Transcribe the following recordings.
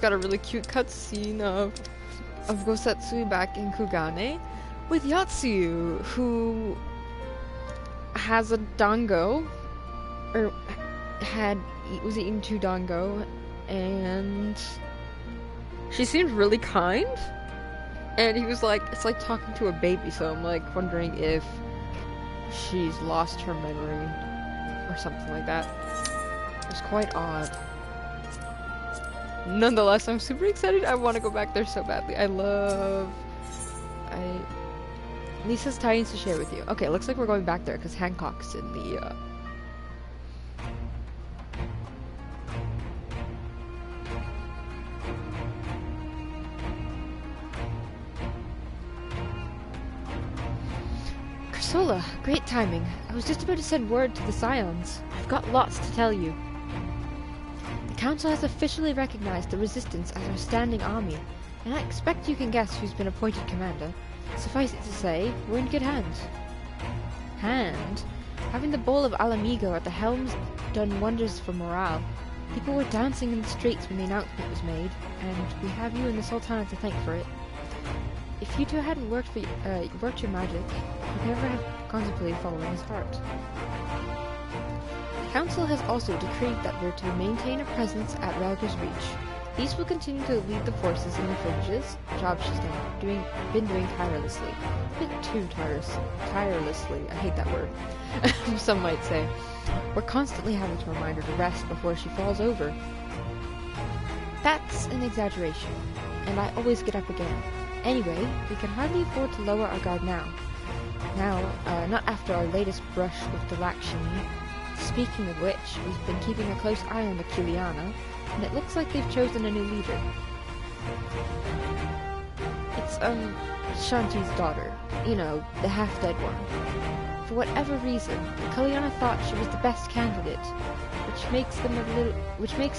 got a really cute cutscene of Gosetsu back in Kugane with Yatsuyu, who has a dango, or was eating 2 dango, and she seemed really kind, and he was like, it's like talking to a baby, so I'm like wondering if she's lost her memory or something like that. It's quite odd. Nonetheless, I'm super excited. I want to go back there so badly. Lisa's tidings to share with you. Okay, looks like we're going back there because Hancock's in the Cursola, great timing. I was just about to send word to the Scions. I've got lots to tell you. The Council has officially recognized the Resistance as our standing army, and I expect you can guess who's been appointed commander. Suffice it to say, we're in good hands. Having the Bowl of Alamigo at the helm's done wonders for morale. People were dancing in the streets when the announcement was made, and we have you and the Sultana to thank for it. If you two hadn't worked your magic, you'd never have contemplated following his heart. The Council has also decreed that we're to maintain a presence at Relger's Reach. These will continue to lead the forces in the fringes, a job she's been doing tirelessly. A bit too tirelessly, I hate that word. Some might say. We're constantly having to remind her to rest before she falls over. That's an exaggeration, and I always get up again. Anyway, we can hardly afford to lower our guard now. Not after our latest brush with the Lakshmi. Speaking of which, we've been keeping a close eye on the Kiliana, and it looks like they've chosen a new leader. It's, Shanti's daughter. You know, the half-dead one. For whatever reason, Kiliana thought she was the best candidate, which makes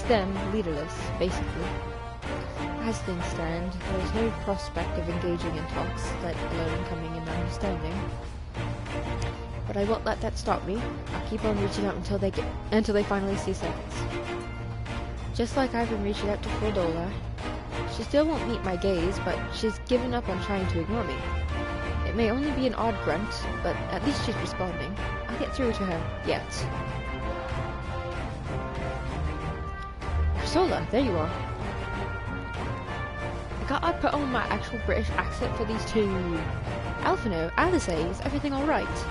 them leaderless, basically. As things stand, there is no prospect of engaging in talks, let alone coming in understanding. But I won't let that stop me. I'll keep on reaching out until they finally see sense. Just like I've been reaching out to Cordola. She still won't meet my gaze, but she's given up on trying to ignore me. It may only be an odd grunt, but at least she's responding. I'll get through to her, yet. Cursola, there you are. I got I put on my actual British accent for these two. Alphino, Alice, is everything alright?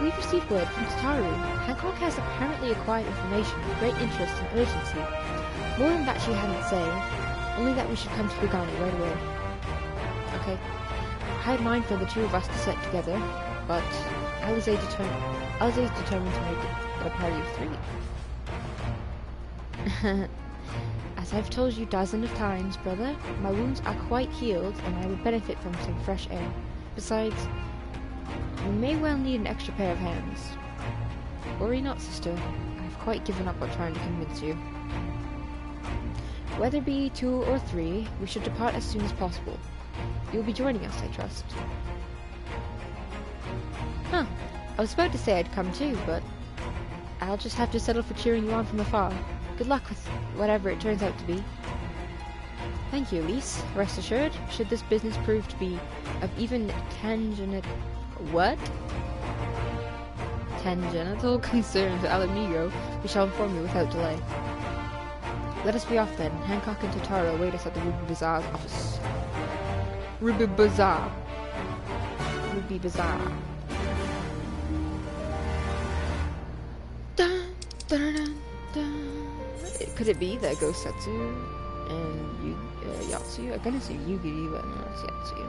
We've received word from Tataru. Hancock has apparently acquired information of great interest and urgency. More than that she hadn't said, only that we should come to Kugane right away. Okay. I had mine for the two of us to set together, but Alize's determined to make it a party of 3. As I've told you dozens of times, brother, my wounds are quite healed, and I would benefit from some fresh air. Besides, we may well need an extra pair of hands. Worry not, sister. I've quite given up on trying to convince you. Whether be 2 or 3, we should depart as soon as possible. You'll be joining us, I trust. Huh. I was about to say I'd come too, but I'll just have to settle for cheering you on from afar. Good luck with whatever it turns out to be. Thank you, Elise. Rest assured, should this business prove to be of even tangential concern to Alamigo, we shall inform you without delay. Let us be off then. Hancock and Totaro await us at the Ruby Bazaar's office. Ruby Bazaar. Ruby Bazaar. Dun, dun, dun, dun. Could it be that Gosetsu and Yatsuyu? I'm gonna say Yugiri, but no, it's Yatsuyu.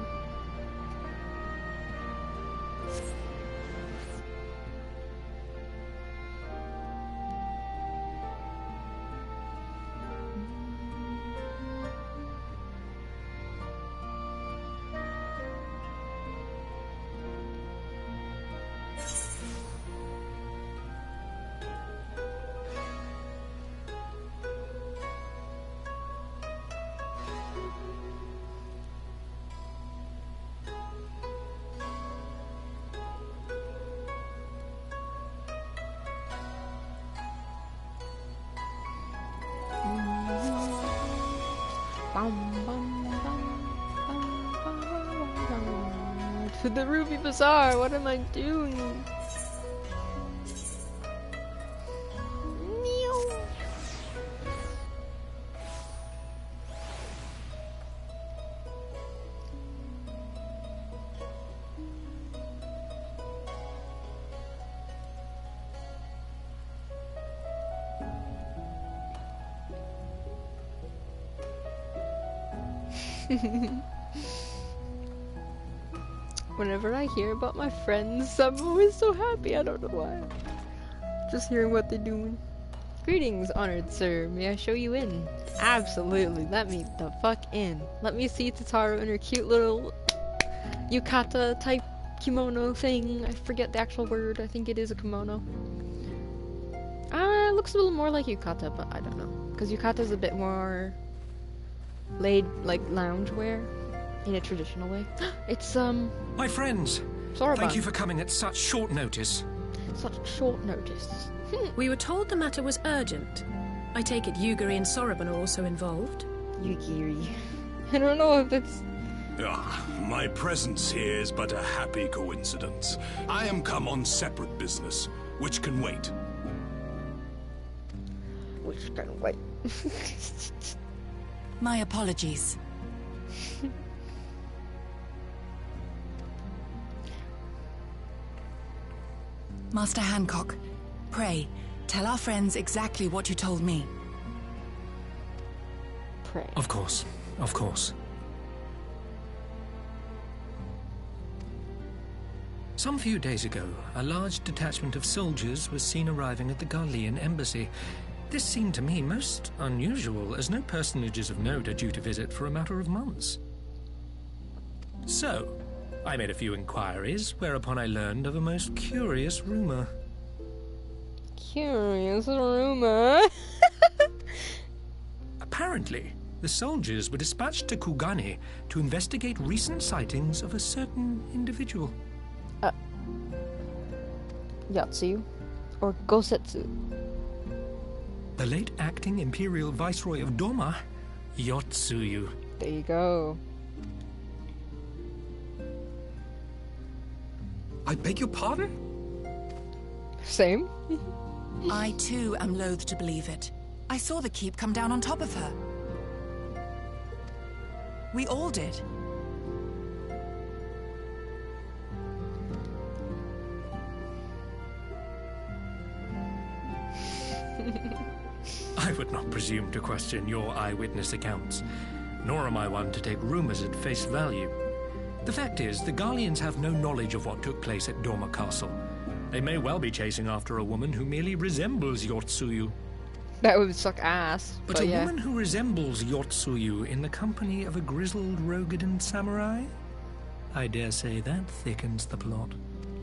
To the Ruby Bazaar, what am I doing? Whenever I hear about my friends, I'm always so happy. I don't know why. Just hearing what they're doing. Greetings, honored sir. May I show you in? Absolutely. Let me the fuck in. Let me see Tataru in her cute little yukata type kimono thing. I forget the actual word. I think it is a kimono. It looks a little more like yukata, but I don't know. Because yukata is a bit more laid, like loungewear. In a traditional way. It's, My friends! Soroban. Thank you for coming at such short notice. Such short notice. We were told the matter was urgent. I take it Yugiri and Soroban are also involved? Yugiri. I don't know if it's... My presence here is but a happy coincidence. I am come on separate business, which can wait. Which can wait. My apologies. Master Hancock, pray, tell our friends exactly what you told me. Pray. Of course, of course. Some few days ago, a large detachment of soldiers was seen arriving at the Garlean embassy. This seemed to me most unusual, as no personages of note are due to visit for a matter of months. So, I made a few inquiries, whereupon I learned of a most curious rumor. Curious rumor? Apparently, the soldiers were dispatched to Kugane to investigate recent sightings of a certain individual. Yatsuyu? Or Gosetsu? The late acting Imperial Viceroy of Doma, Tsuyu. There you go. I beg your pardon? Same? I too am loath to believe it. I saw the keep come down on top of her. We all did. I would not presume to question your eyewitness accounts, nor am I one to take rumors at face value. The fact is, the Garleans have no knowledge of what took place at Doma Castle. They may well be chasing after a woman who merely resembles Tsuyu. That would suck ass. But a yeah. woman who resembles Tsuyu in the company of a grizzled Rogadan samurai? I dare say that thickens the plot.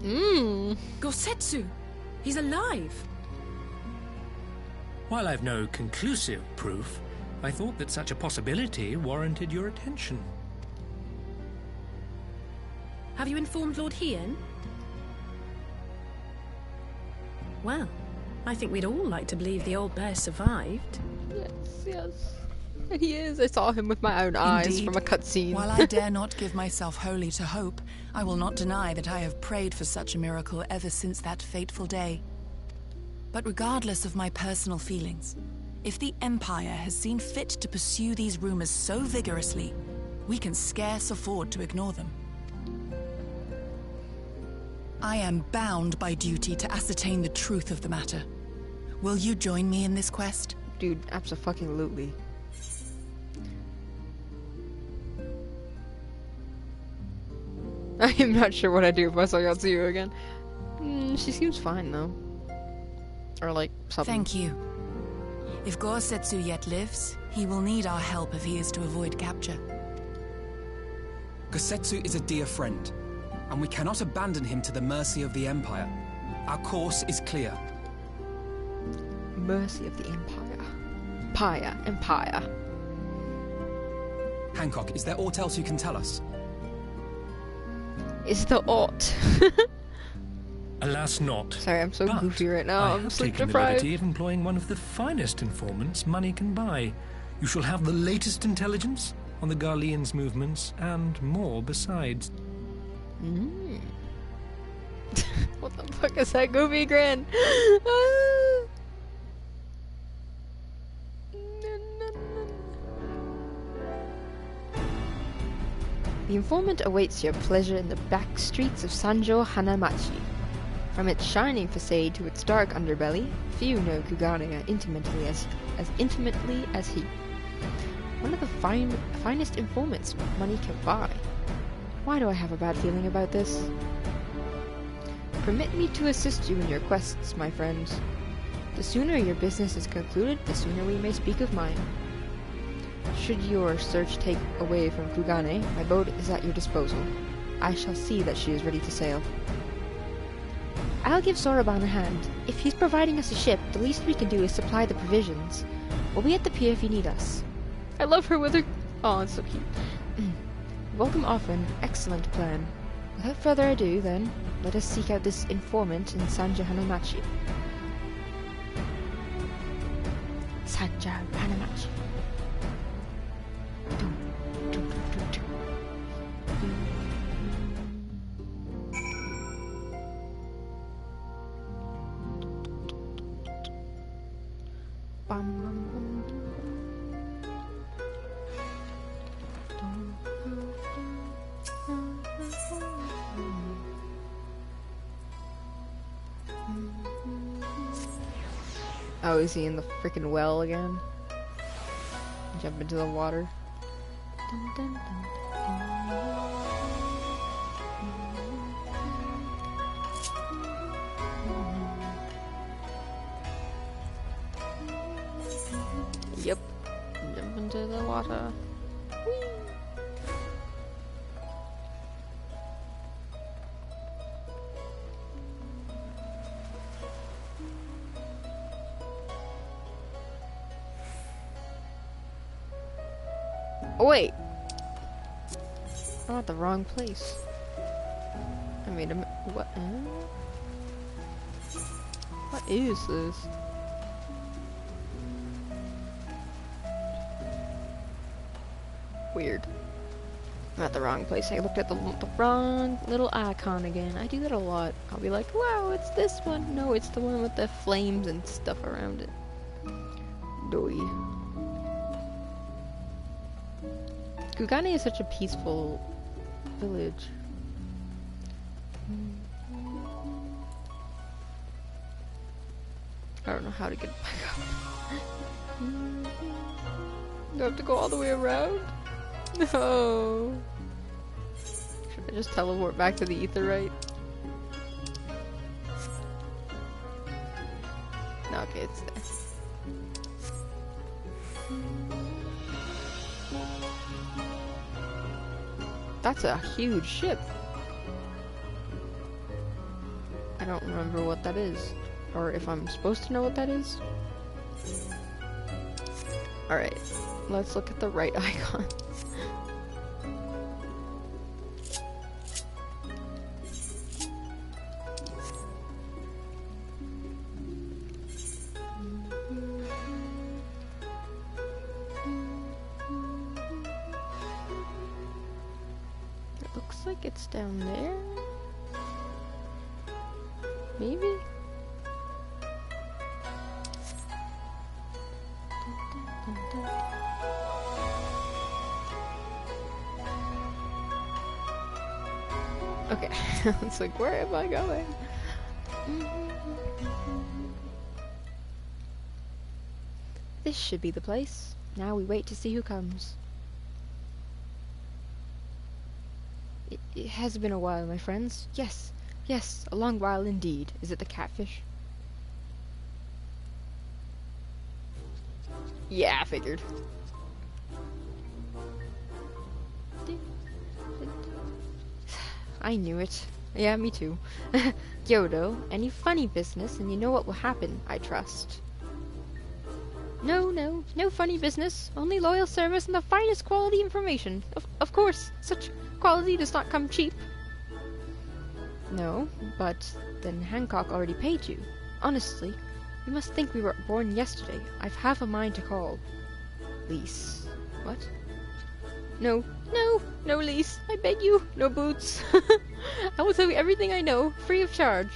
Gosetsu! He's alive! While I've no conclusive proof, I thought that such a possibility warranted your attention. Have you informed Lord Hien? Well, I think we'd all like to believe the old bear survived. Yes. And he is. I saw him with my own eyes. Indeed. From a cutscene. While I dare not give myself wholly to hope, I will not deny that I have prayed for such a miracle ever since that fateful day. But regardless of my personal feelings, if the Empire has seen fit to pursue these rumors so vigorously, we can scarce afford to ignore them. I am bound by duty to ascertain the truth of the matter. Will you join me in this quest? Dude, abso-fucking-lutely. I am not sure what I'd do if I saw Yatsuyu again. She seems fine, though. Or, like, something. Thank you. If Gosetsu yet lives, he will need our help if he is to avoid capture. Gosetsu is a dear friend, and we cannot abandon him to the mercy of the Empire. Our course is clear. Mercy of the Empire. Empire. Hancock, is there aught else you can tell us? Is the aught? Alas not. Sorry, I'm so goofy right now. I I'm have sleep taken the deprived. liberty of employing one of the finest informants money can buy. You shall have the latest intelligence on the Garlean's movements, and more besides. What the fuck is that goofy grin? The informant awaits your pleasure in the back streets of Sanjo Hanamachi. From its shining facade to its dark underbelly, few know Kugane intimately as intimately as he. One of the finest informants money can buy. Why do I have a bad feeling about this? Permit me to assist you in your quests, my friends. The sooner your business is concluded, the sooner we may speak of mine. Should your search take away from Kugane, my boat is at your disposal. I shall see that she is ready to sail. I'll give Soroban a hand. If he's providing us a ship, the least we can do is supply the provisions. We'll be at the pier if you need us. I love her with her... Oh, it's so cute. Welcome often. Excellent plan. Without further ado, then, let us seek out this informant in Sanjo Hanamachi. Sanjo Hanamachi. Oh, is he in the freaking well again? Jump into the water. Dun, dun, dun, Yep. Jump into the water. Whee! Oh, wait! I'm at the wrong place. I made a... What? What is this? Weird. I'm at the wrong place. I looked at the wrong little icon again. I do that a lot. I'll be like, wow, it's this one. No, it's the one with the flames and stuff around it. Doi. Kugane is such a peaceful village. I don't know how to get back up. Do I have to go all the way around? No. Should I just teleport back to the Aetheryte? No, okay, it's there. That's a huge ship. I don't remember what that is. Or if I'm supposed to know what that is. Alright, let's look at the right icon. Looks like it's down there. Maybe? Okay, it's like, where am I going? This should be the place. Now we wait to see who comes. It has been a while, my friends. Yes, yes, a long while indeed. Is it the catfish? Yeah, I figured. I knew it. Yeah, me too. Gyodo, any funny business and you know what will happen, I trust. No funny business. Only loyal service and the finest quality information. Of course, such quality does not come cheap. No, but then Hancock already paid you. Honestly, you must think we were born yesterday. I've half a mind to call. lease. What? No, no lease. I beg you, no boots. I will tell you everything I know, free of charge.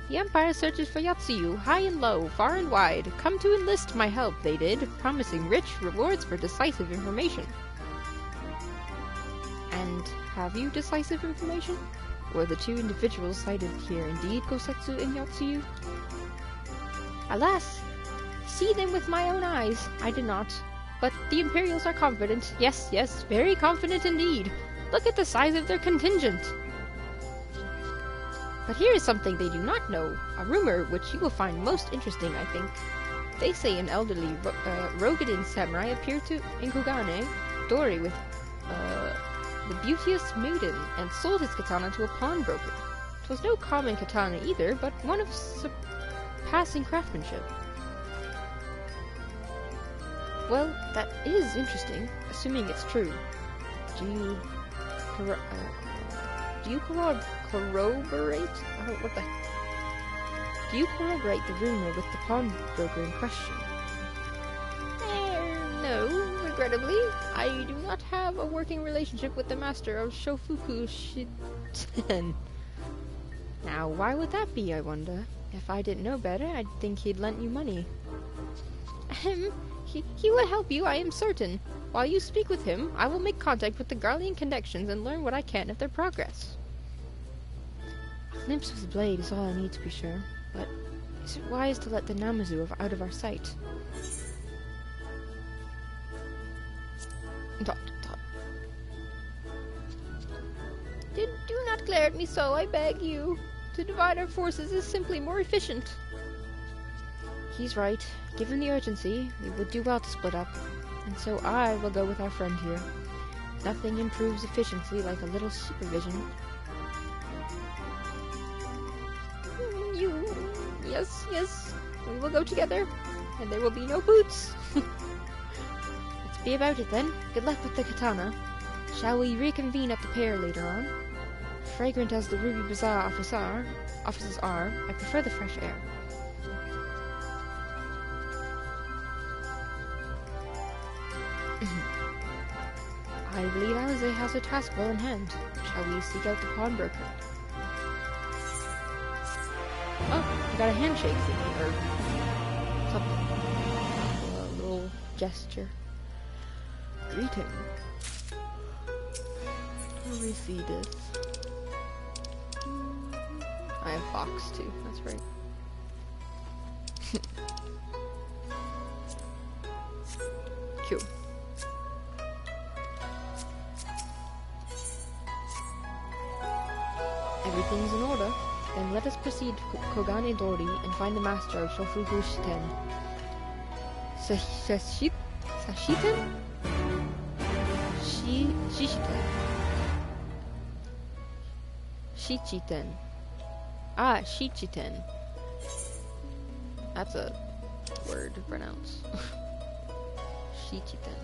The Empire searches for Tsuyu, high and low, far and wide. Come to enlist my help, they did, promising rich rewards for decisive information. And have you decisive information? Were the two individuals cited here indeed Gosetsu and Tsuyu? Alas! See them with my own eyes. I did not. But the Imperials are confident. Yes, yes, very confident indeed. Look at the size of their contingent. But here is something they do not know. A rumor which you will find most interesting, I think. They say an elderly Rogadin samurai appeared in Kugane, Dori with the beauteous maiden, and sold his katana to a pawnbroker. 'Twas no common katana either, but one of surpassing craftsmanship. Well, that is interesting, assuming it's true. Do you corroborate? Do you corroborate the rumor with the pawnbroker in question? No, regrettably, I do not have a working relationship with the master of Shofuku Shiten. Now, why would that be, I wonder? If I didn't know better, I'd think he'd lent you money. He will help you, I am certain. While you speak with him, I will make contact with the Garlean connections and learn what I can of their progress. A glimpse of the blade is all I need to be sure, but is it wise to let the Namazu out of our sight? Dot. Do not glare at me so, I beg you. To divide our forces is simply more efficient. He's right. Given the urgency, we would do well to split up, and so I will go with our friend here. Nothing improves efficiency like a little supervision. Yes, we will go together, and there will be no boots. Let's be about it then. Good luck with the katana. Shall we reconvene at the pier later on? Fragrant as the Ruby Bazaar offices are, I prefer the fresh air. I believe Alize has her task well in hand. Shall we seek out the pawnbroker? Oh, you got a handshake thingy, or something. A little gesture. Greeting. Let me see this. I have Fox too, that's right. Cool. Everything's in order. Then let us proceed to Kogane Dori and find the master of Shofuku Shiten. Shishiten? Shishiten. Shichiten. Ah, Shichiten. That's a word to pronounce. Shichiten.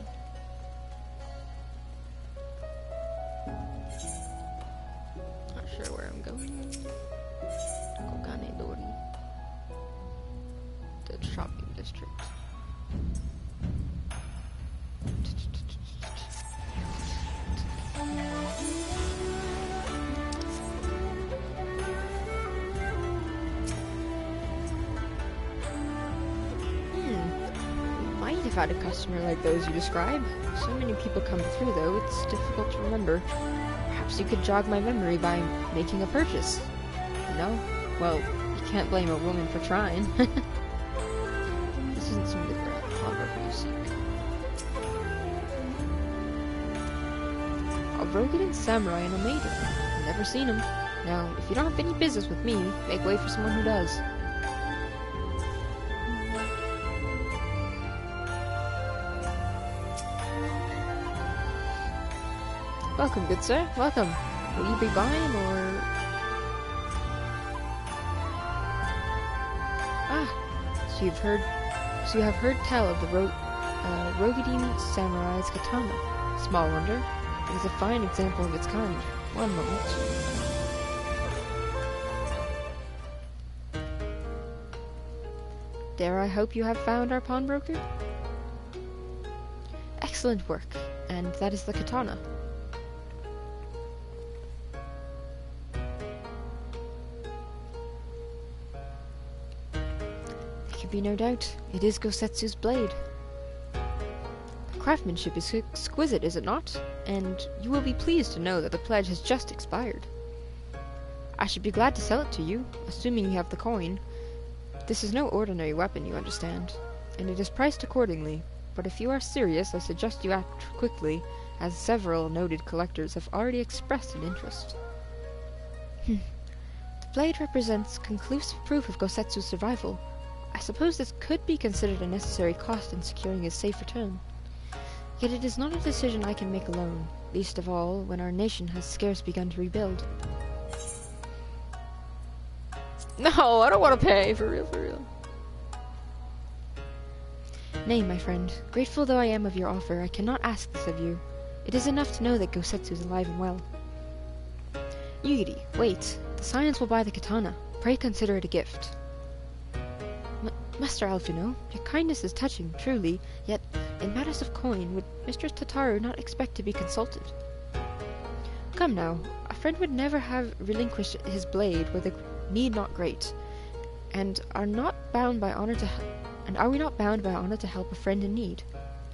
Not sure where I'm going. Kogane Dori. The shopping district. I've had a customer like those you describe. So many people come through, though, it's difficult to remember. Perhaps you could jog my memory by making a purchase. No? Well, you can't blame a woman for trying. This isn't some different pawnbroker you seek. A Rogadin samurai and a maiden. I've never seen him. Now, if you don't have any business with me, make way for someone who does. Welcome, good sir. Welcome. Will you be buying, or... Ah, so you have heard tell of the Rogadin samurai's katana. Small wonder. It is a fine example of its kind. One moment. Dare I hope you have found our pawnbroker? excellent work, and that is the katana. There can be no doubt, it is Gosetsu's blade. The craftsmanship is exquisite, is it not? And you will be pleased to know that the pledge has just expired. I should be glad to sell it to you, assuming you have the coin. This is no ordinary weapon, you understand, and it is priced accordingly, but if you are serious, I suggest you act quickly, as several noted collectors have already expressed an interest. The blade represents conclusive proof of Gosetsu's survival. I suppose this could be considered a necessary cost in securing his safe return. Yet it is not a decision I can make alone, least of all when our nation has scarce begun to rebuild. No, I don't want to pay, for real, for real. Nay, my friend, grateful though I am of your offer, I cannot ask this of you. It is enough to know that Gosetsu is alive and well. Yuri, wait. The science will buy the katana. Pray consider it a gift. Master Alphino, your kindness is touching, truly, yet, in matters of coin, would Mistress Tataru not expect to be consulted? Come now, a friend would never have relinquished his blade where the need not great, and are we not bound by honor to help a friend in need?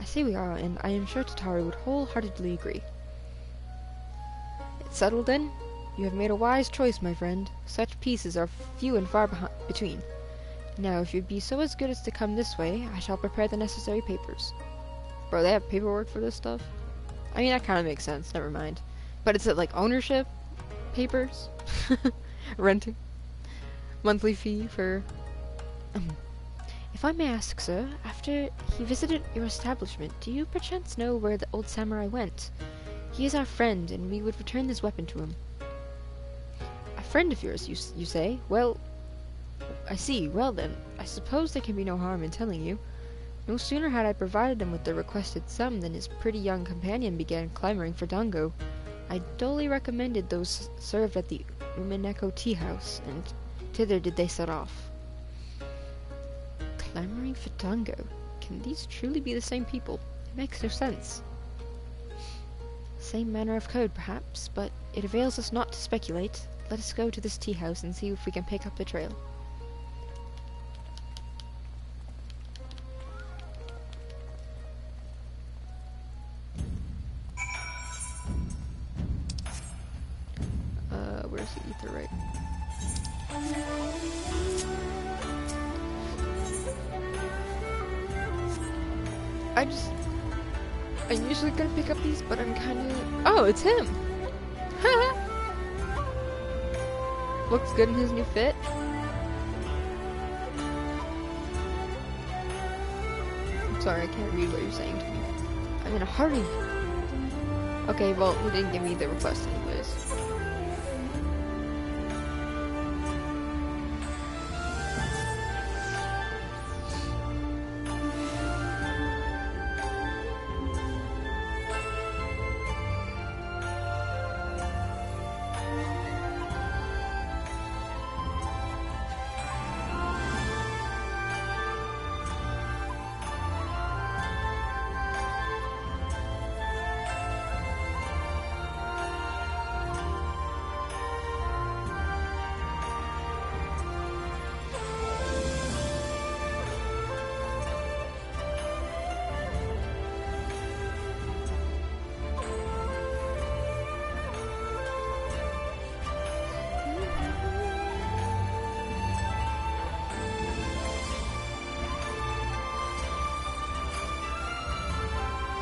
I say we are, and I am sure Tataru would wholeheartedly agree. It's settled then? You have made a wise choice, my friend. Such pieces are few and far between. Now, if you'd be so as good as to come this way, I shall prepare the necessary papers. Bro, they have paperwork for this stuff? I mean, that kind of makes sense, never mind. But is it like ownership? Papers? Renting? Monthly fee for... If I may ask, sir, after he visited your establishment, do you perchance know where the old samurai went? He is our friend, and we would return this weapon to him. A friend of yours, you say? Well, I see. Well then, I suppose there can be no harm in telling you. No sooner had I provided him with the requested sum than his pretty young companion began clamoring for dango. I duly recommended those served at the Umineko tea house, and thither did they set off. Clamoring for dango? Can these truly be the same people? It makes no sense. Same manner of code, perhaps, but it avails us not to speculate. Let us go to this tea house and see if we can pick up the trail. Where's the ether right? I'm usually gonna pick up these, but I'm kinda... Oh, it's him! Looks good in his new fit. I'm sorry, I can't read what you're saying to me. I'm in a hurry! Okay, well, he didn't give me the request anyways.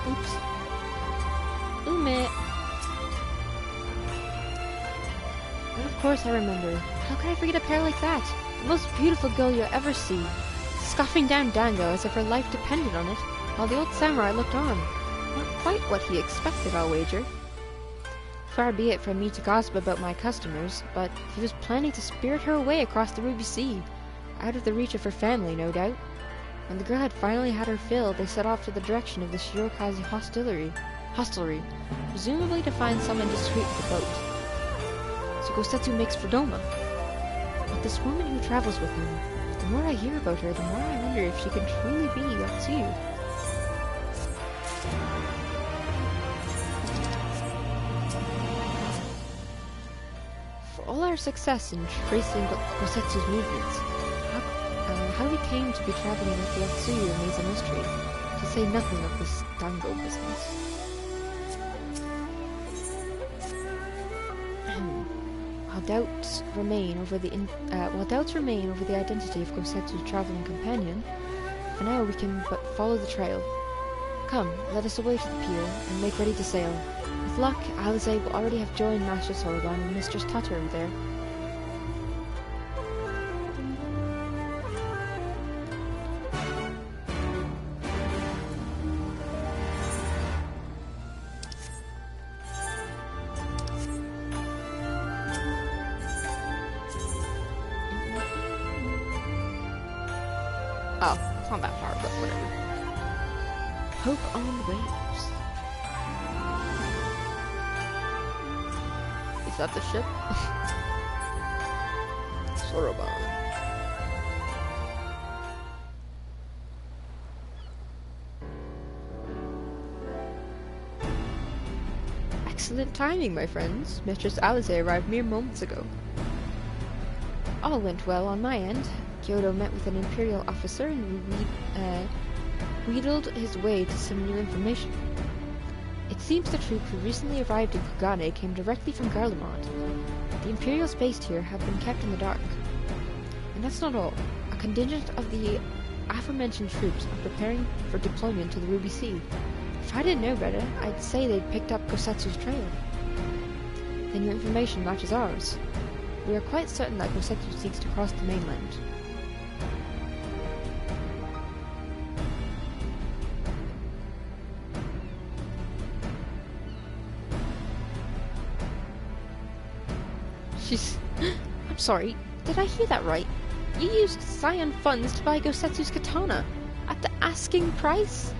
Oops. Ume. And of course I remember. How could I forget a pair like that? The most beautiful girl you'll ever see. Scoffing down Dango as if her life depended on it, while the old samurai looked on. Not quite what he expected, I'll wager. Far be it from me to gossip about my customers, but he was planning to spirit her away across the Ruby Sea. Out of the reach of her family, no doubt. When the girl had finally had her fill, they set off to the direction of the Shirokaze hostelry, presumably to find someone discreet with the boat. So Gosetsu makes for Doma. But this woman who travels with him, the more I hear about her, the more I wonder if she can truly be Tsuyu. all our success in tracing Gosetsu's movements, how he came to be traveling with the Tsuyu remains a mystery, to say nothing of this dango business. While doubts remain over the identity of Gosetsu's traveling companion, for now we can but follow the trail. Come, let us away to the pier and make ready to sail. With luck, Alice will already have joined Master Soroban and Mistress Tutter there. Oh, it's not that far, but whatever. Hope on the waves. Is that the ship? Soroban. Excellent timing, my friends. Mistress Alice arrived mere moments ago. All went well on my end. Kyoto met with an imperial officer and wheedled his way to some new information. It seems the troop who recently arrived in Kugane came directly from Garlemald. The Imperials based here have been kept in the dark. And that's not all. A contingent of the aforementioned troops are preparing for deployment to the Ruby Sea. If I didn't know better, I'd say they'd picked up Gosetsu's trail. The new information matches ours. We are quite certain that Gosetsu seeks to cross the mainland. I'm sorry, did I hear that right? You used Scion funds to buy Gosetsu's katana? At the asking price?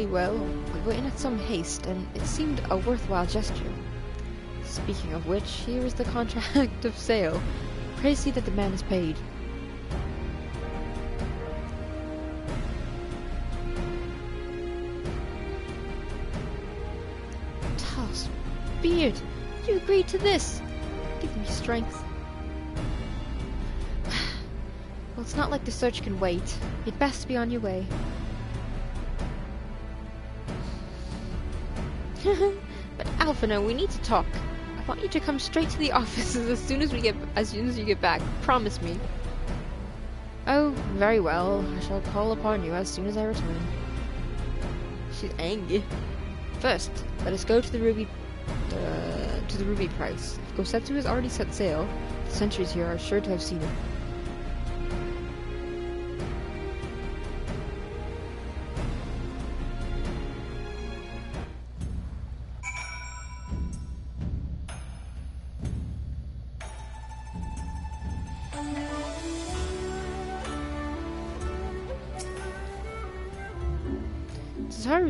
Well, we were in at some haste, and it seemed a worthwhile gesture. Speaking of which, here is the contract of sale. Pray see that the man is paid. Talos, Beard, you agreed to this. Give me strength. Well, it's not like the search can wait. You'd best be on your way. But Alphino, we need to talk. I want you to come straight to the offices as soon as you get back. Promise me. Oh, very well. I shall call upon you as soon as I return. She's angry. First, let us go to the Ruby Price. If Gosetsu has already set sail, the sentries here are sure to have seen it.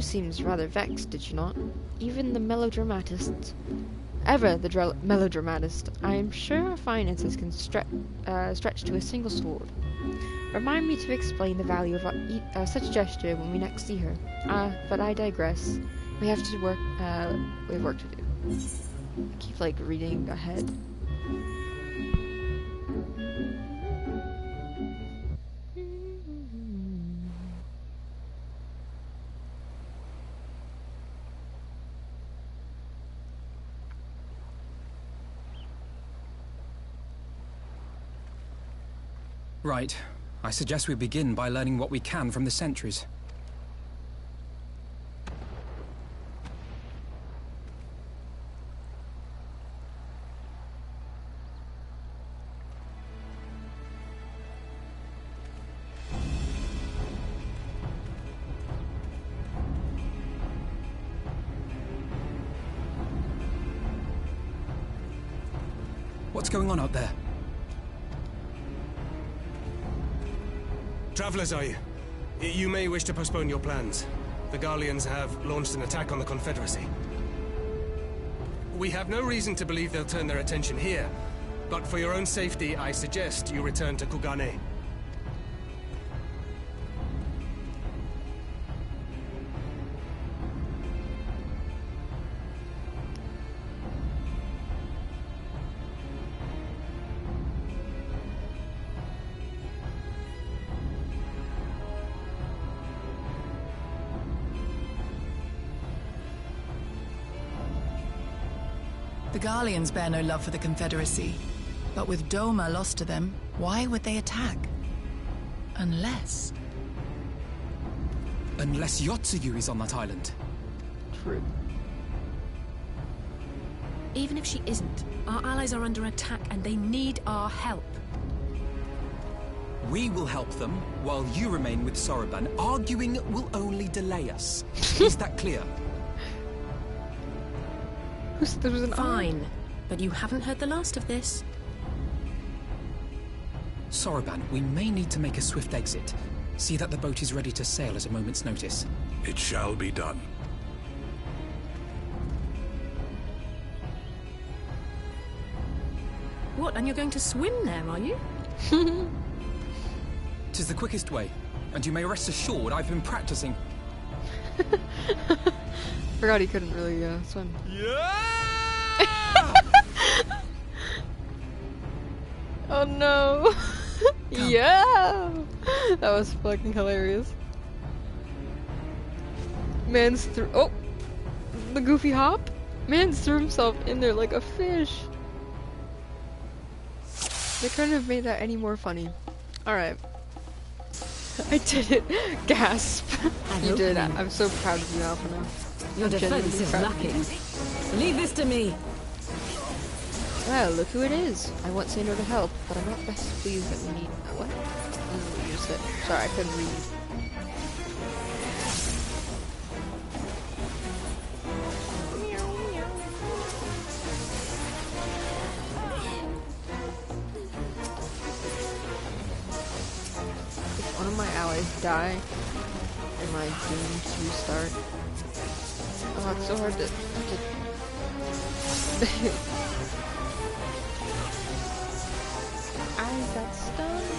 Tsuyu seems rather vexed, did she not? Even the melodramatist. Ever the melodramatist. I am sure our finances can stretch to a single sword. Remind me to explain the value of such a gesture when we next see her. But I digress. We have work to do. I keep, reading ahead. Right. I suggest we begin by learning what we can from the sentries. What's going on out there? Travelers, are you? You may wish to postpone your plans. The Garleans have launched an attack on the Confederacy. We have no reason to believe they'll turn their attention here, but for your own safety, I suggest you return to Kugane. The Garleans bear no love for the Confederacy, but with Doma lost to them, why would they attack? Unless... Unless Tsuyu is on that island. True. Even if she isn't, our allies are under attack and they need our help. We will help them, while you remain with Soroban. Arguing will only delay us. Is that clear? There was an Fine, but you haven't heard the last of this. Soroban, we may need to make a swift exit. See that the boat is ready to sail at a moment's notice. It shall be done. What, and you're going to swim there, are you? 'Tis the quickest way, and you may rest assured I've been practicing. Forgot he couldn't really swim. Yeah! Oh no! Yeah! That was fucking hilarious. Man's threw. Oh! The goofy hop? Man's threw himself in there like a fish. They couldn't have made that any more funny. Alright. I did it. Gasp. You did. I'm so proud of you, Alpha now. Your defense is lacking. Leave this to me. Well, look who it is. I won't say no to help, but I'm not best pleased that we need... What? You just said... Sorry, I couldn't read. If one of my allies die, am I doomed to restart? Oh, it's so hard to... I got stunned.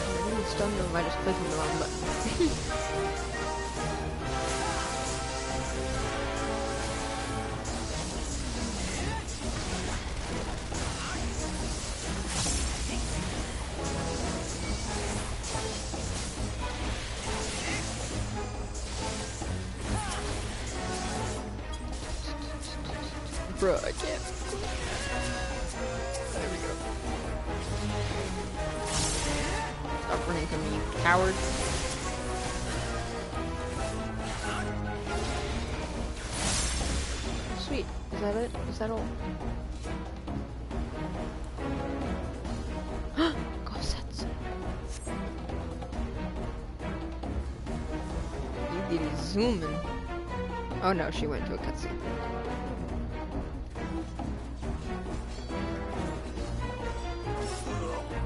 I'm really stunned, or am I just clicking the wrong button? Bro, I can't. There we go. Stop running from me, you coward. Sweet. Is that it? Is that all? Gosetsu. You get zooming. Oh no, she went to a cutscene.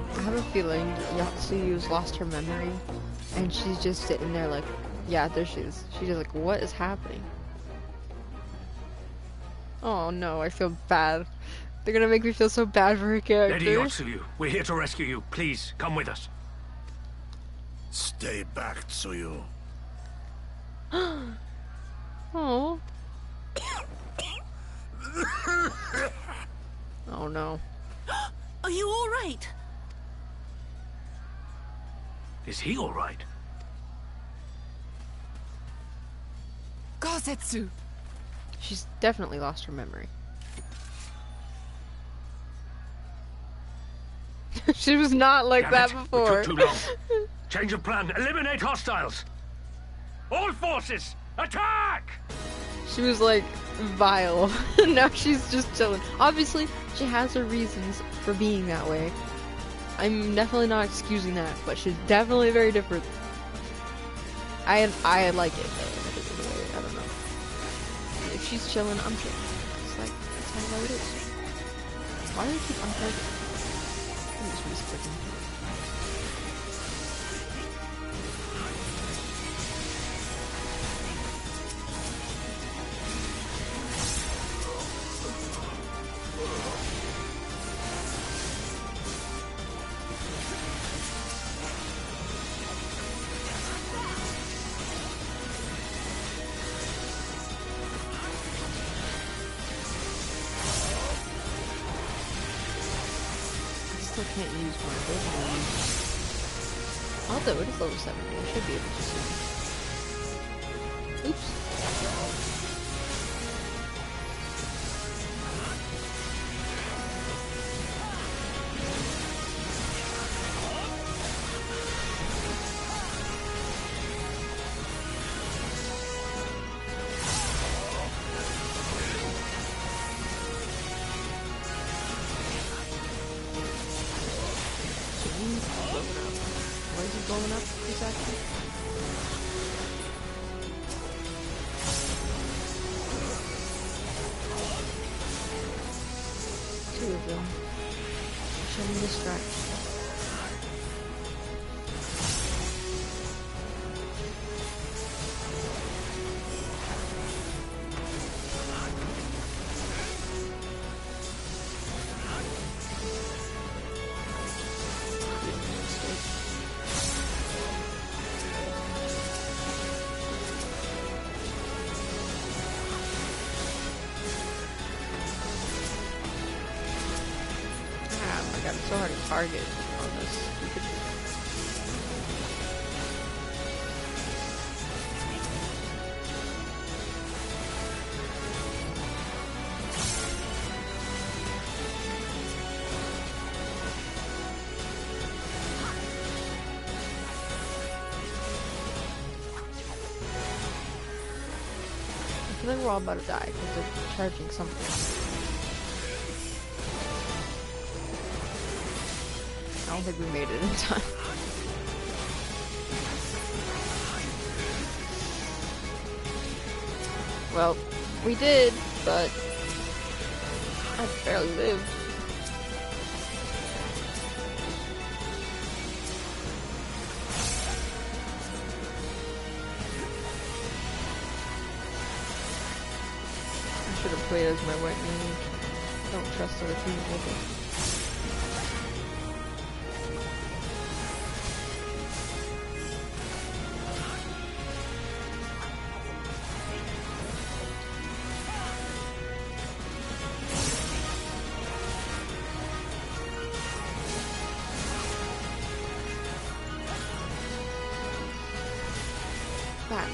I have a feeling Tsuyu's lost her memory, and she's just sitting there like, yeah, there she is. She's just like, what is happening? Oh no, I feel bad. They're gonna make me feel so bad for her character. Lady Tsuyu, we're here to rescue you. Please, come with us. Stay back, Tsuyu. Oh. Oh no. Are you all right? Is he all right? Gosetsu! She's definitely lost her memory. She was not like Damn that it. before. We took too long. Change of plan. Eliminate hostiles. All forces, attack! She was like vile. Now she's just chilling. Obviously, she has her reasons for being that way. I'm definitely not excusing that, but she's definitely very different. I like it though. I don't know. If she's chilling, I'm chilling. It's like that's how it is. Why do they keep untargeting? I'm just misclicking. still can't use my ability. Although it is level 70, I should be able to soon. Oops. Why is he blowing up exactly? Two of them. Show me distraction. It's so hard to target on this stupid. I feel like we're all about to die because they're charging something. I don't think we made it in time. Well, we did, but I barely lived. I should have played as my white mage. Don't trust other people with it. Back.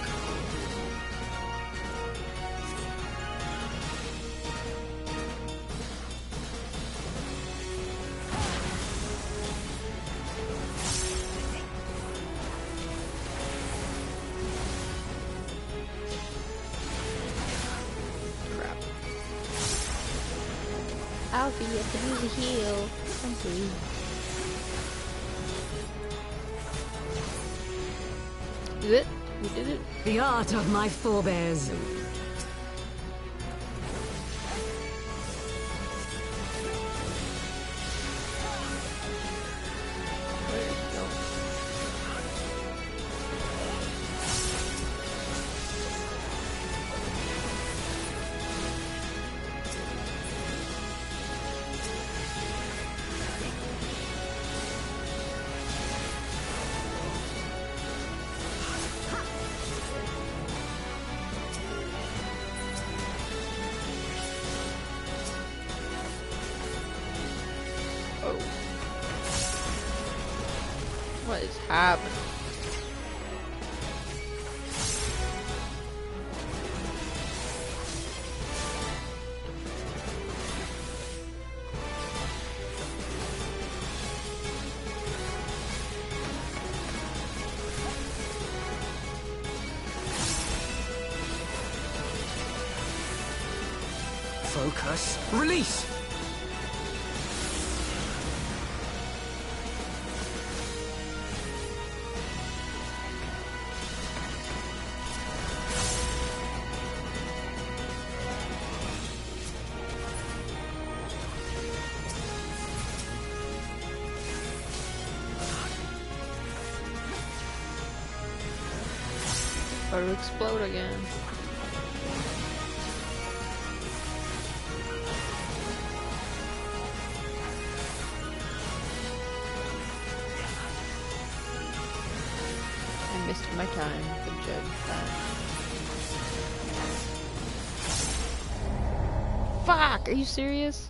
Crap. Alfie, you have to use a heal. Thank you. Is it? We did it. The art of my forebears. There you go. Oh. What is happening? Focus. Release! Or explode again. I missed my time to judge that. Fuck! Are you serious?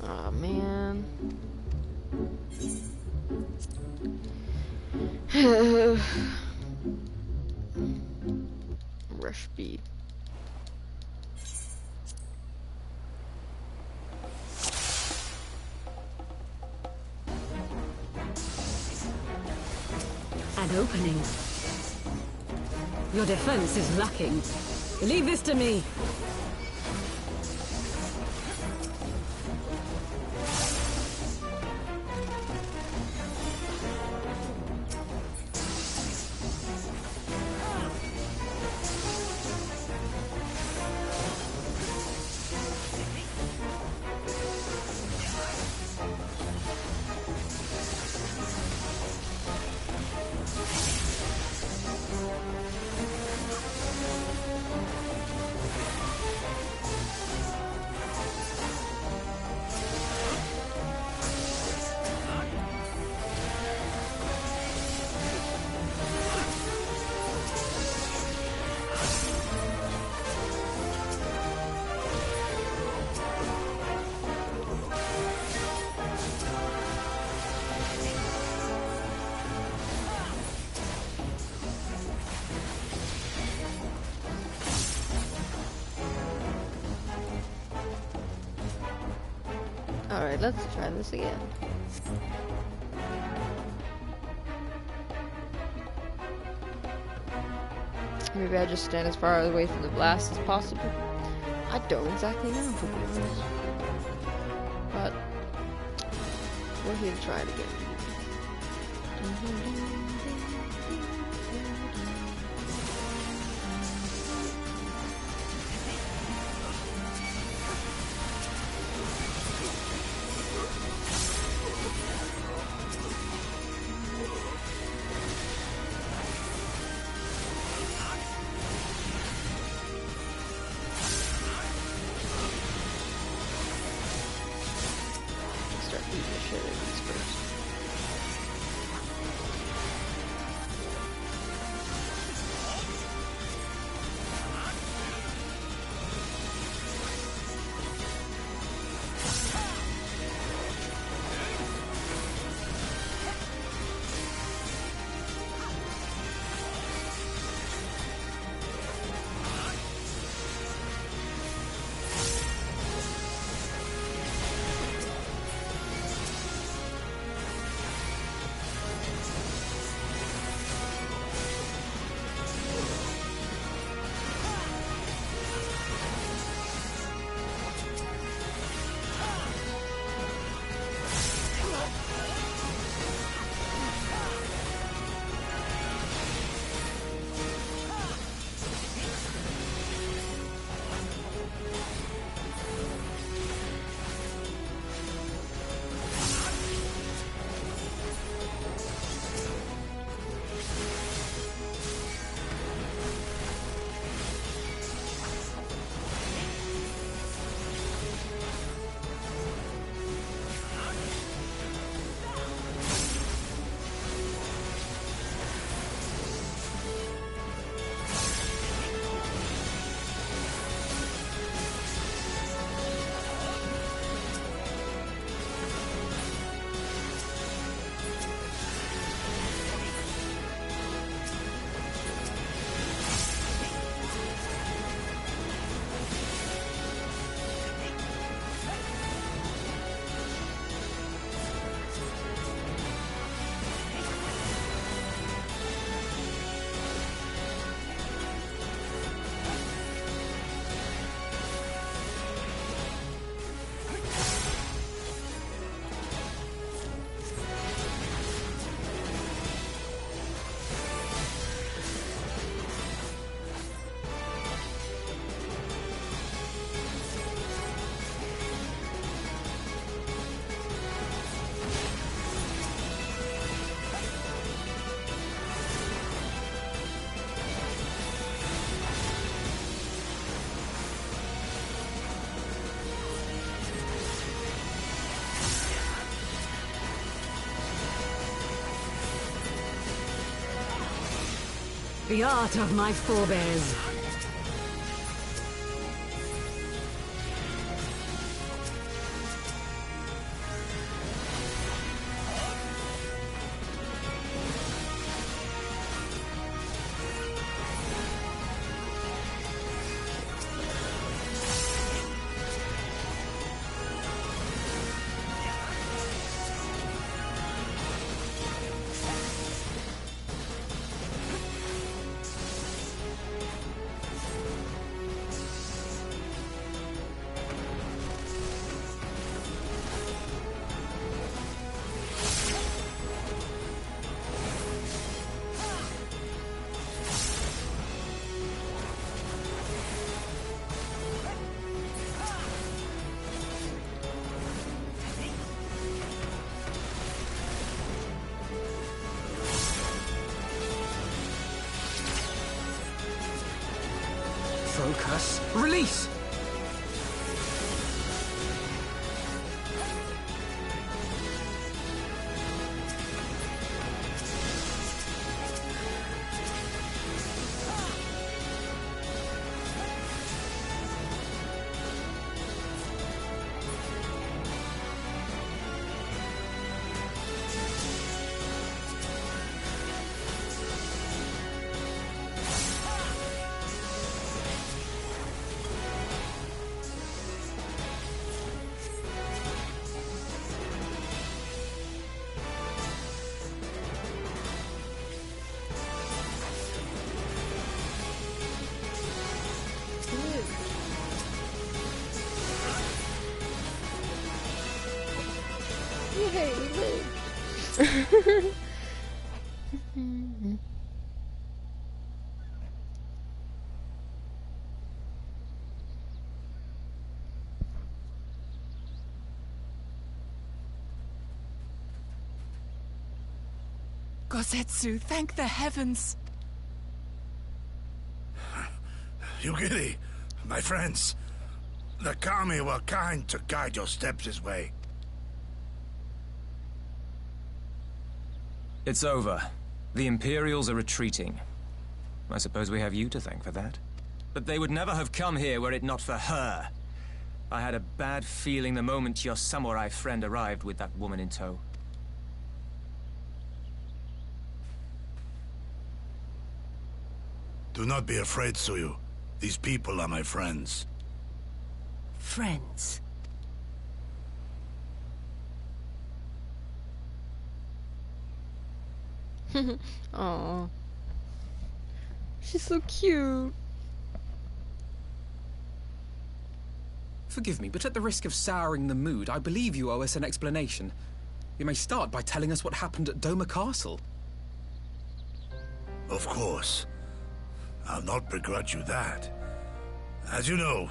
Aw, man. Rush speed. An opening. Your defense is lacking. Leave this to me. Alright, let's try this again. Maybe I just stand as far away from the blast as possible. I don't exactly know, to be honest. But we're here to try it again. Start beating the shit out of these first. The art of my forebears. Focus. Release! Yay, we lived! Gosetsu, thank the heavens! Yugiri, my friends, the Kami were kind to guide your steps this way. It's over. The Imperials are retreating. I suppose we have you to thank for that. But they would never have come here were it not for her. I had a bad feeling the moment your samurai friend arrived with that woman in tow. Do not be afraid, Tsuyu. These people are my friends. Friends. Aww. She's so cute. Forgive me, but at the risk of souring the mood, I believe you owe us an explanation. You may start by telling us what happened at Doma Castle. Of course. I'll not begrudge you that. As you know,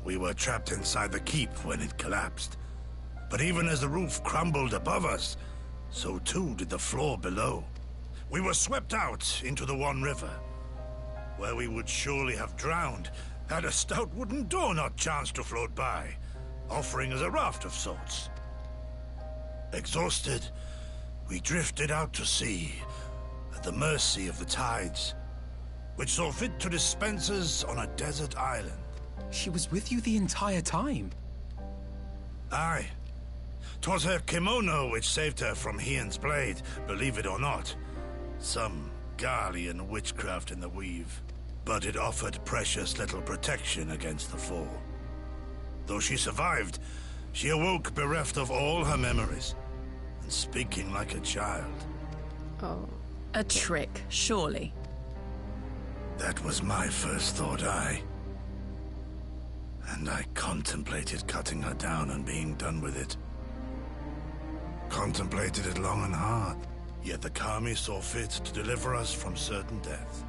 we were trapped inside the keep when it collapsed. But even as the roof crumbled above us, so too did the floor below. We were swept out into the One River, where we would surely have drowned had a stout wooden door not chanced to float by, offering us a raft of sorts. Exhausted, we drifted out to sea, at the mercy of the tides, which saw fit to dispense us on a desert island. She was with you the entire time. Aye. 'Twas her kimono which saved her from Hien's blade, believe it or not. Some Garlean witchcraft in the weave. But it offered precious little protection against the fall. Though she survived, she awoke bereft of all her memories, and speaking like a child. Oh. A trick, surely. That was my first thought, and I contemplated cutting her down and being done with it. Contemplated it long and hard, yet the Kami saw fit to deliver us from certain death.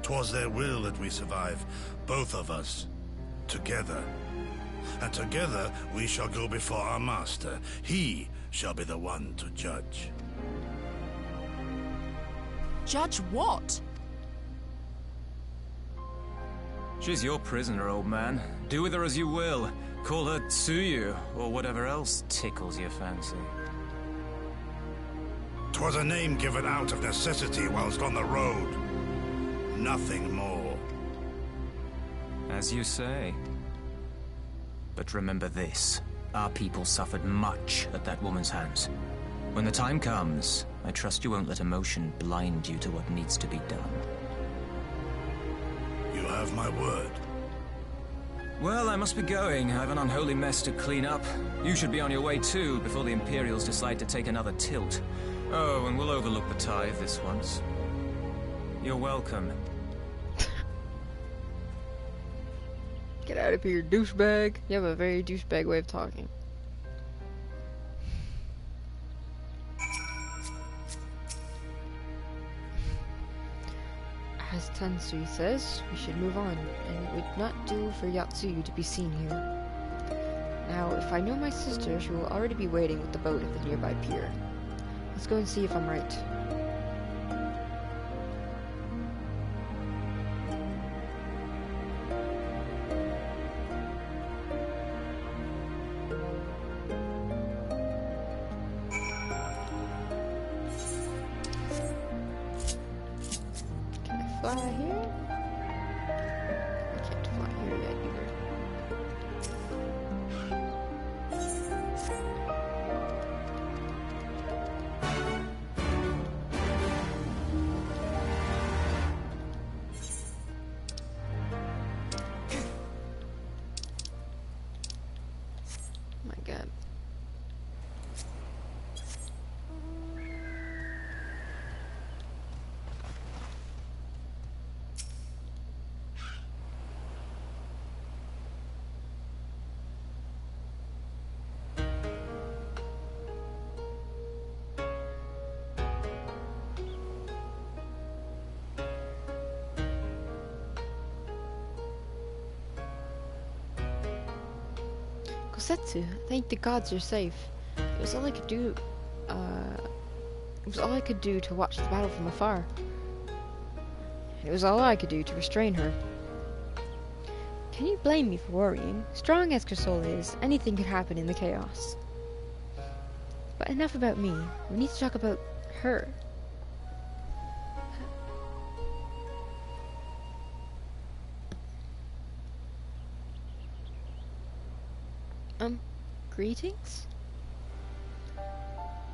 'Twas their will that we survive, both of us, together. And together we shall go before our master. He shall be the one to judge. Judge what? She's your prisoner, old man. Do with her as you will. Call her Tsuyu, or whatever else tickles your fancy. 'Twas a name given out of necessity whilst on the road. Nothing more. As you say. But remember this. Our people suffered much at that woman's hands. When the time comes, I trust you won't let emotion blind you to what needs to be done. You have my word. Well, I must be going. I have an unholy mess to clean up. You should be on your way too, before the Imperials decide to take another tilt. Oh, and we'll overlook the tithe this once. You're welcome. Get out of here, douchebag. You have a very douchebag way of talking. As Tensui says, we should move on, and it would not do for Yatsuyu to be seen here. Now, if I know my sister, she will already be waiting with the boat at the nearby pier. Let's go and see if I'm right. fly here? I can't fly here yet either. My God. Gosetsu, thank the gods you're safe. It was all I could do, it was all I could do to watch the battle from afar. It was all I could do to restrain her. Can you blame me for worrying? Strong as Kersol is, anything could happen in the chaos. But enough about me. We need to talk about her. Greetings?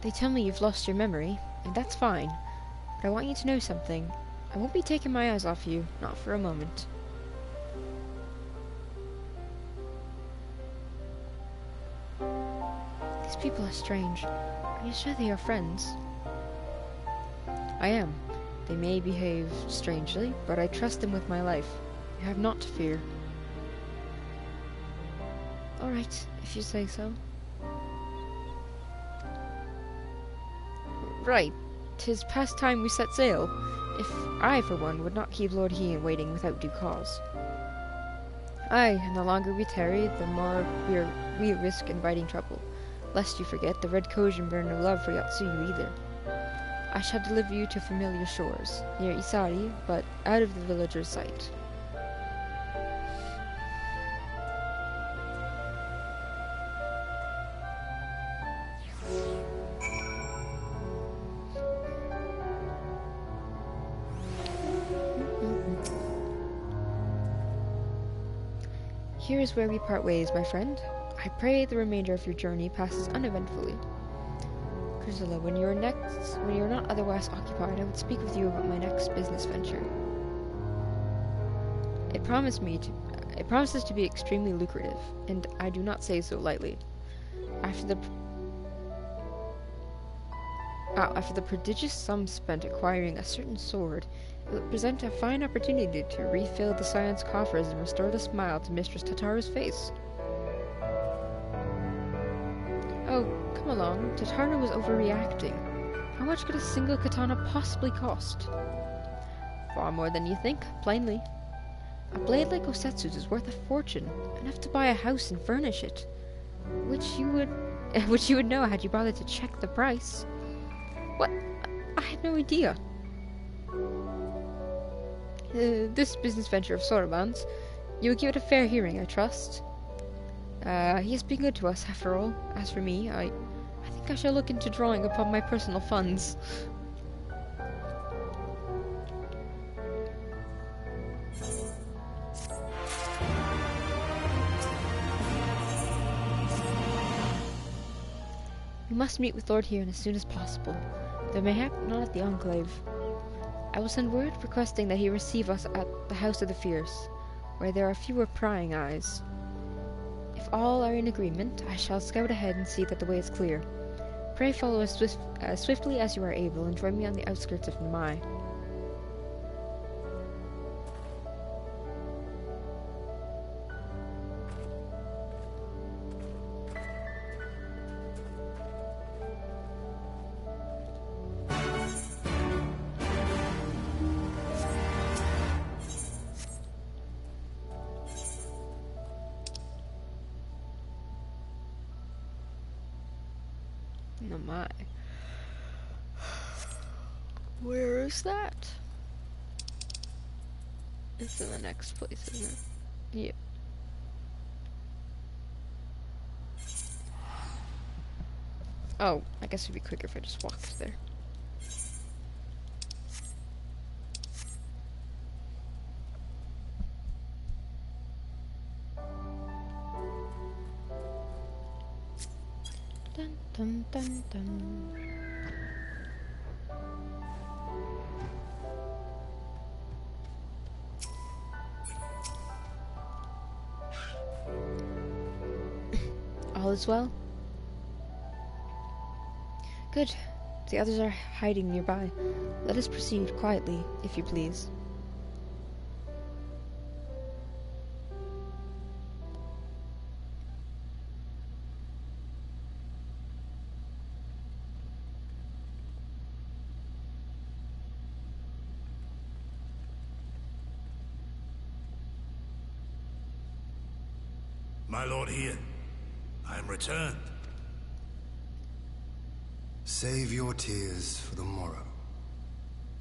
They tell me you've lost your memory, and that's fine. But I want you to know something. I won't be taking my eyes off you, not for a moment. These people are strange. Are you sure they are friends? I am. They may behave strangely, but I trust them with my life. You have naught to fear. Alright, if you say so. Right, 'tis past time we set sail. If I, for one, would not keep Lord Hien waiting without due cause. Aye, and the longer we tarry, the more we risk inviting trouble. Lest you forget, the Red Kojin bear no love for Tsuyu either. I shall deliver you to familiar shores, near Isari, but out of the villager's sight. Here is where we part ways, my friend. I pray the remainder of your journey passes uneventfully. Priscilla, when you are not otherwise occupied, I would speak with you about my next business venture. It promises to be extremely lucrative, and I do not say so lightly. After the prodigious sum spent acquiring a certain sword, it will present a fine opportunity to refill the Scion's coffers and restore the smile to Mistress Tataru's face. Oh, come along. Tataru was overreacting. How much could a single katana possibly cost? Far more than you think, plainly. A blade like Gosetsu's is worth a fortune, enough to buy a house and furnish it. Which you would know had you bothered to check the price. What? I had no idea. This business venture of Soroban's, you will give it a fair hearing, I trust. He has been good to us, after all. As for me, I think I shall look into drawing upon my personal funds. We must meet with Lord Hien as soon as possible, though mayhap not at the Enclave. I will send word requesting that he receive us at the House of the Fierce, where there are fewer prying eyes. If all are in agreement, I shall scout ahead and see that the way is clear. Pray follow us as swiftly as you are able and join me on the outskirts of Namai. Oh my. Where is that? It's in the next place, isn't it? Yep. Oh, I guess it'd be quicker if I just walked there. Dun, dun, dun, dun. All is well? Good. The others are hiding nearby. Let us proceed quietly, if you please. My lord Ian, I am returned. Save your tears for the morrow.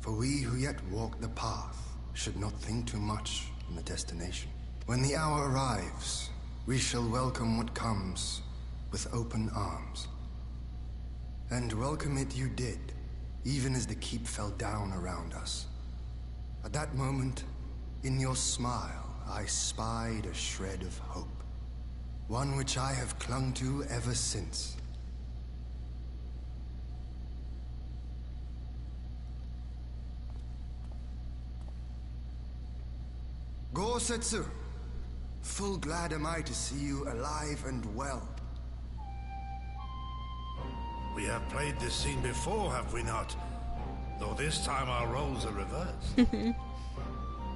For we who yet walk the path should not think too much on the destination. When the hour arrives, we shall welcome what comes with open arms. And welcome it you did, even as the keep fell down around us. At that moment, in your smile, I spied a shred of hope. One which I have clung to ever since. Gosetsu, full glad am I to see you alive and well. We have played this scene before, have we not? Though this time our roles are reversed.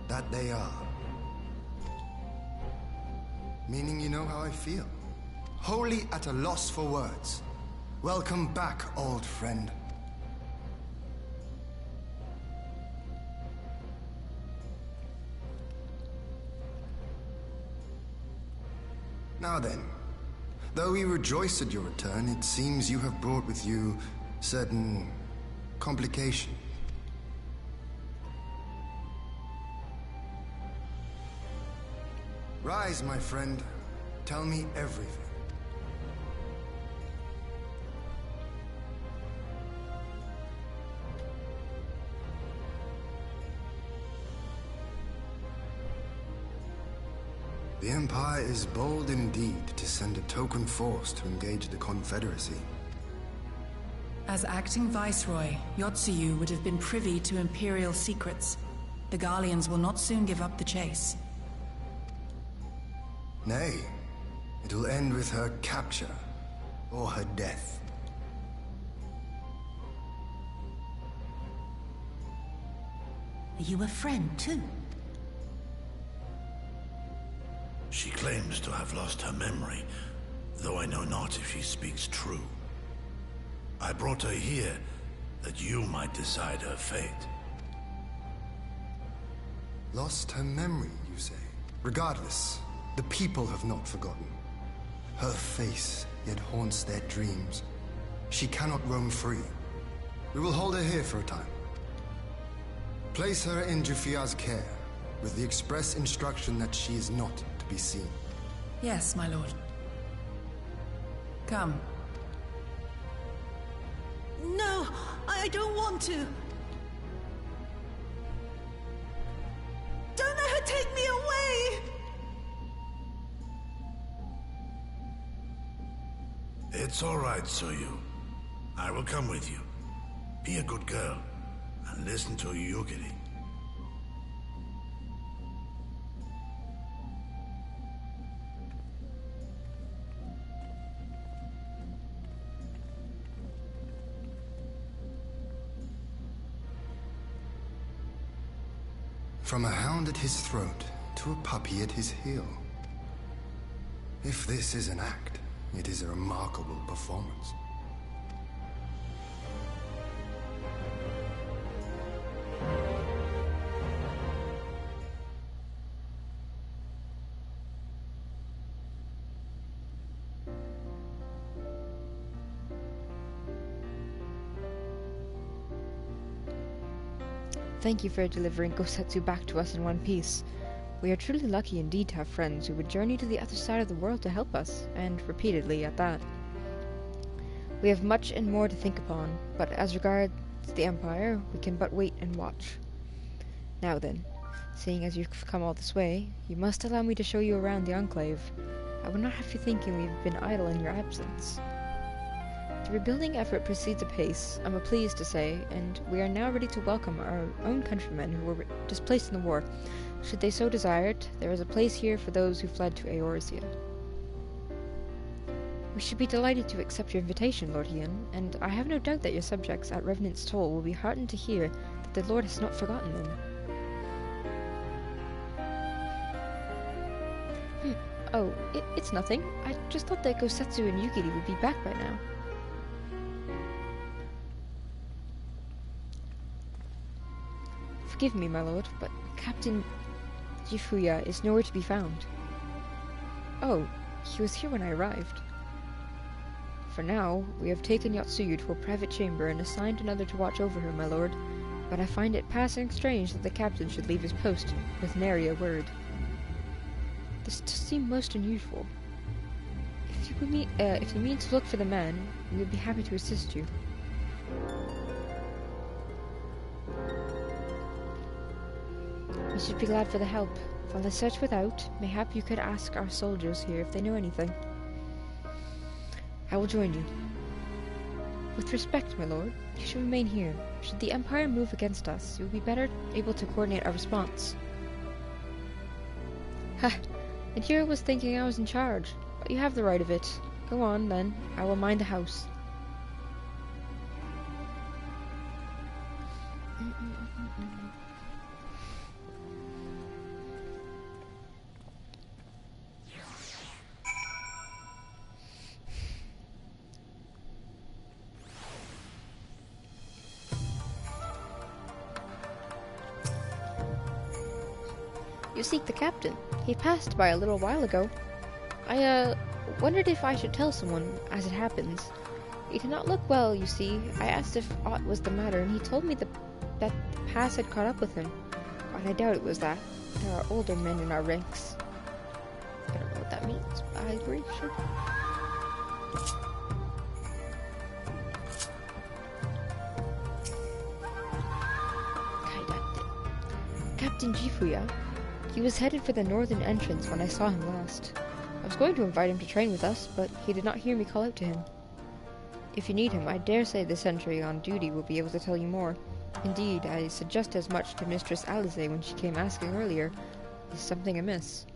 That they are. Meaning you know how I feel. Wholly at a loss for words. Welcome back, old friend. Now then, though we rejoice at your return, it seems you have brought with you certain complications. Rise, my friend. Tell me everything. The Empire is bold indeed to send a token force to engage the Confederacy. As acting Viceroy, Tsuyu would have been privy to Imperial secrets. The Garleans will not soon give up the chase. Nay, it will end with her capture, or her death. Are you a friend, too? She claims to have lost her memory, though I know not if she speaks true. I brought her here that you might decide her fate. Lost her memory, you say? Regardless, the people have not forgotten. Her face yet haunts their dreams. She cannot roam free. We will hold her here for a time. Place her in Jufia's care, with the express instruction that she is not to be seen. Yes, my lord. Come. No, I don't want to. Don't let her take me away! It's all right, Tsuyu. I will come with you. Be a good girl, and listen to Yugiri. From a hound at his throat to a puppy at his heel. If this is an act, it is a remarkable performance. Thank you for delivering Gosetsu back to us in one piece. We are truly lucky indeed to have friends who would journey to the other side of the world to help us, and repeatedly at that. We have much and more to think upon, but as regards the Empire, we can but wait and watch. Now then, seeing as you've come all this way, you must allow me to show you around the Enclave. I would not have you thinking we've been idle in your absence. The rebuilding effort proceeds apace, I'm pleased to say, and we are now ready to welcome our own countrymen who were displaced in the war. Should they so desire it, there is a place here for those who fled to Eorzea. We should be delighted to accept your invitation, Lord Ian, and I have no doubt that your subjects at Revenant's Toll will be heartened to hear that the Lord has not forgotten them. Oh, it's nothing. I just thought that Gosetsu and Yukiri would be back by now. Forgive me, my lord, but Captain Jifuya is nowhere to be found. Oh, he was here when I arrived. For now, we have taken Tsuyu to a private chamber and assigned another to watch over her, my lord, but I find it passing strange that the captain should leave his post with nary a word. This does seem most unusual. If you mean to look for the man, we would be happy to assist you. We should be glad for the help. While I search without, mayhap you could ask our soldiers here if they know anything. I will join you. With respect, my lord, you should remain here. Should the Empire move against us, you will be better able to coordinate our response. Ha! And here I was thinking I was in charge. But you have the right of it. Go on, then. I will mind the house. You seek the captain. He passed by a little while ago. I, wondered if I should tell someone, as it happens. He did not look well, you see. I asked if aught was the matter, and he told me that the pass had caught up with him. But I doubt it was that. There are older men in our ranks. I don't know what that means, but I agree, sure. Captain Jifuya. He was headed for the northern entrance when I saw him last. I was going to invite him to train with us, but he did not hear me call out to him. If you need him, I dare say the sentry on duty will be able to tell you more. Indeed, I suggest as much to Mistress Alize when she came asking earlier. Is something amiss?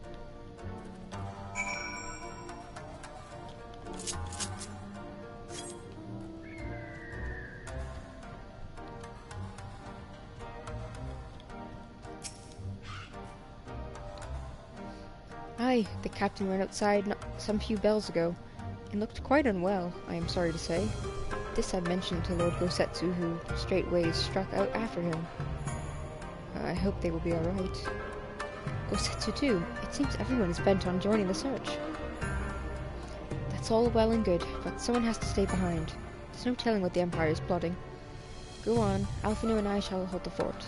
Aye, the captain went outside some few bells ago, and looked quite unwell, I am sorry to say. This I mentioned to Lord Gosetsu, who straightway struck out after him. I hope they will be alright. Gosetsu too. It seems everyone is bent on joining the search. That's all well and good, but someone has to stay behind. There's no telling what the Empire is plotting. Go on, Alphino and I shall hold the fort.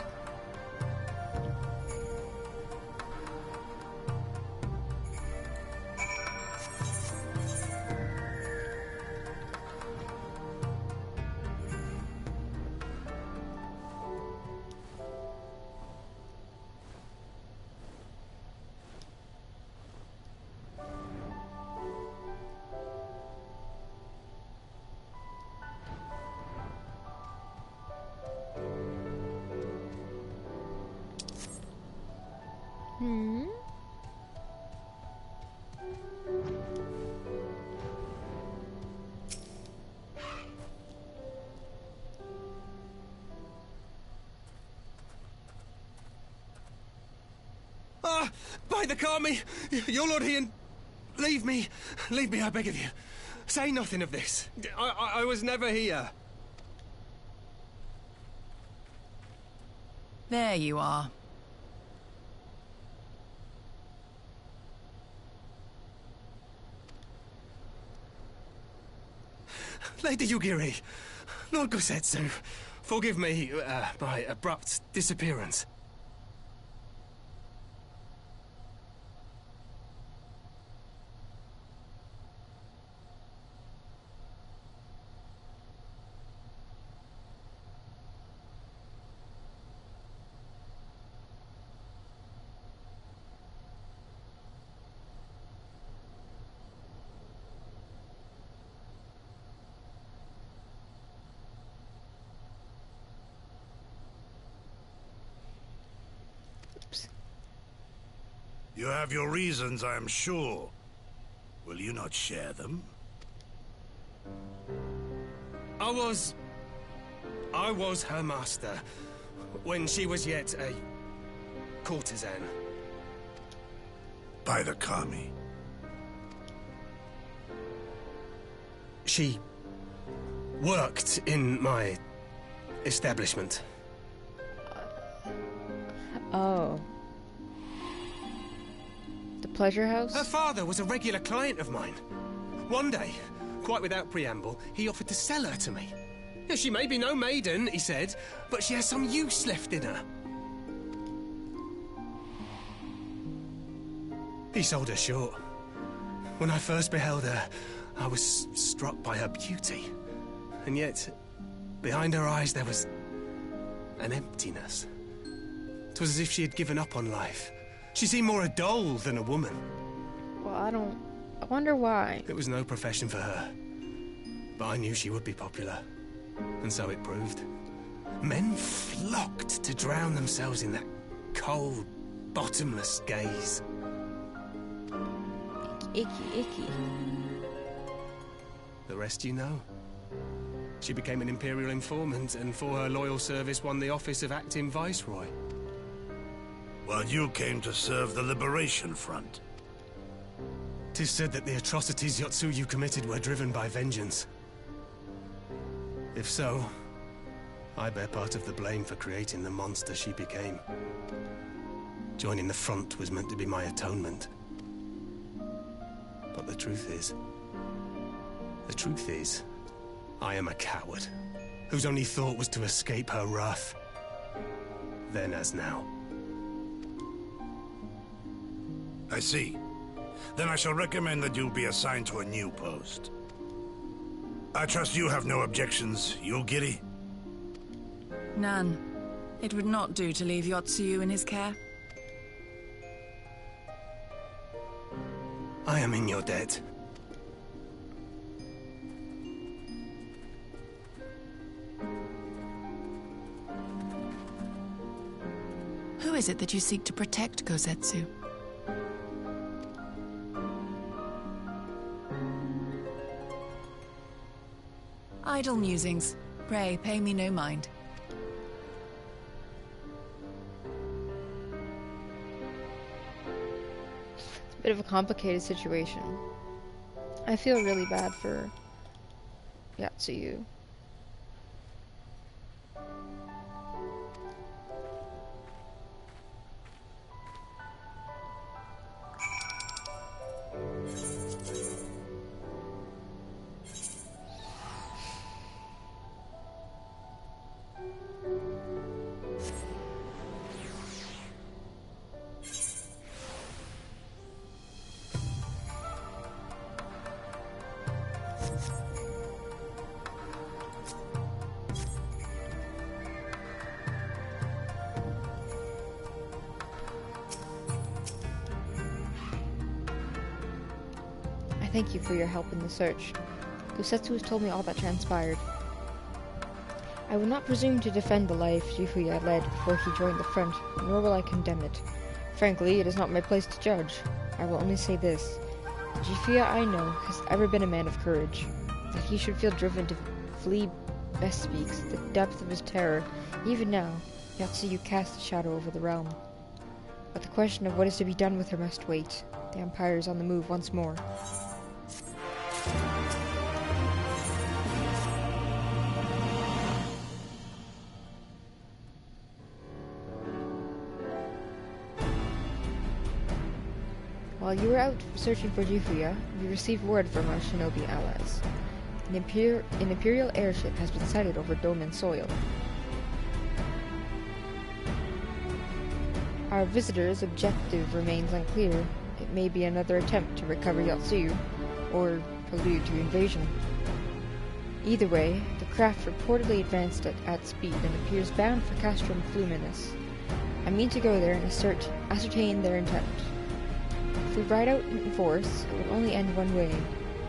By the Kami! Your Lord Ian! Leave me, I beg of you. Say nothing of this. I was never here. There you are. Lady Yugiri, Lord Gosetsu, forgive me, my abrupt disappearance. You have your reasons, I am sure. Will you not share them? I was her master when she was yet a courtesan. By the Kami. She worked in my establishment. Oh. The pleasure house? Her father was a regular client of mine. One day, quite without preamble, he offered to sell her to me. Yeah, she may be no maiden, he said, but she has some use left in her. He sold her short. When I first beheld her, I was struck by her beauty. And yet, behind her eyes there was an emptiness. It was as if she had given up on life. She seemed more a doll than a woman. Well, I wonder why. It was no profession for her. But I knew she would be popular. And so it proved. Men flocked to drown themselves in that cold, bottomless gaze. Icky, icky. The rest you know. She became an Imperial informant, and for her loyal service won the office of Acting Viceroy. While you came to serve the Liberation Front. 'Tis said that the atrocities Tsuyu committed were driven by vengeance. If so, I bear part of the blame for creating the monster she became. Joining the front was meant to be my atonement. But the truth is, I am a coward, whose only thought was to escape her wrath. Then as now. I see. Then I shall recommend that you be assigned to a new post. I trust you have no objections, Yulgiri? None. It would not do to leave Tsuyu in his care. I am in your debt. Who is it that you seek to protect, Gosetsu? Idle musings. Pray, pay me no mind. It's a bit of a complicated situation. I feel really bad for Tsuyu. Thank you for your help in the search. Gosetsu has told me all that transpired. I will not presume to defend the life Jifuya led before he joined the front, nor will I condemn it. Frankly, it is not my place to judge. I will only say this. Jifuya, I know, has ever been a man of courage. That he should feel driven to flee best speaks the depth of his terror. Even now, Tsuyu casts a shadow over the realm. But the question of what is to be done with her must wait. The Empire is on the move once more. While you were out searching for Jifuya, we received word from our shinobi allies. An Imperial airship has been sighted over Doman soil. Our visitor's objective remains unclear. It may be another attempt to recover Tsuyu, or prelude to invasion. Either way, the craft reportedly advanced at speed and appears bound for Castrum Fluminus. I mean to go there and ascertain their intent. If we ride out in force, it will only end one way,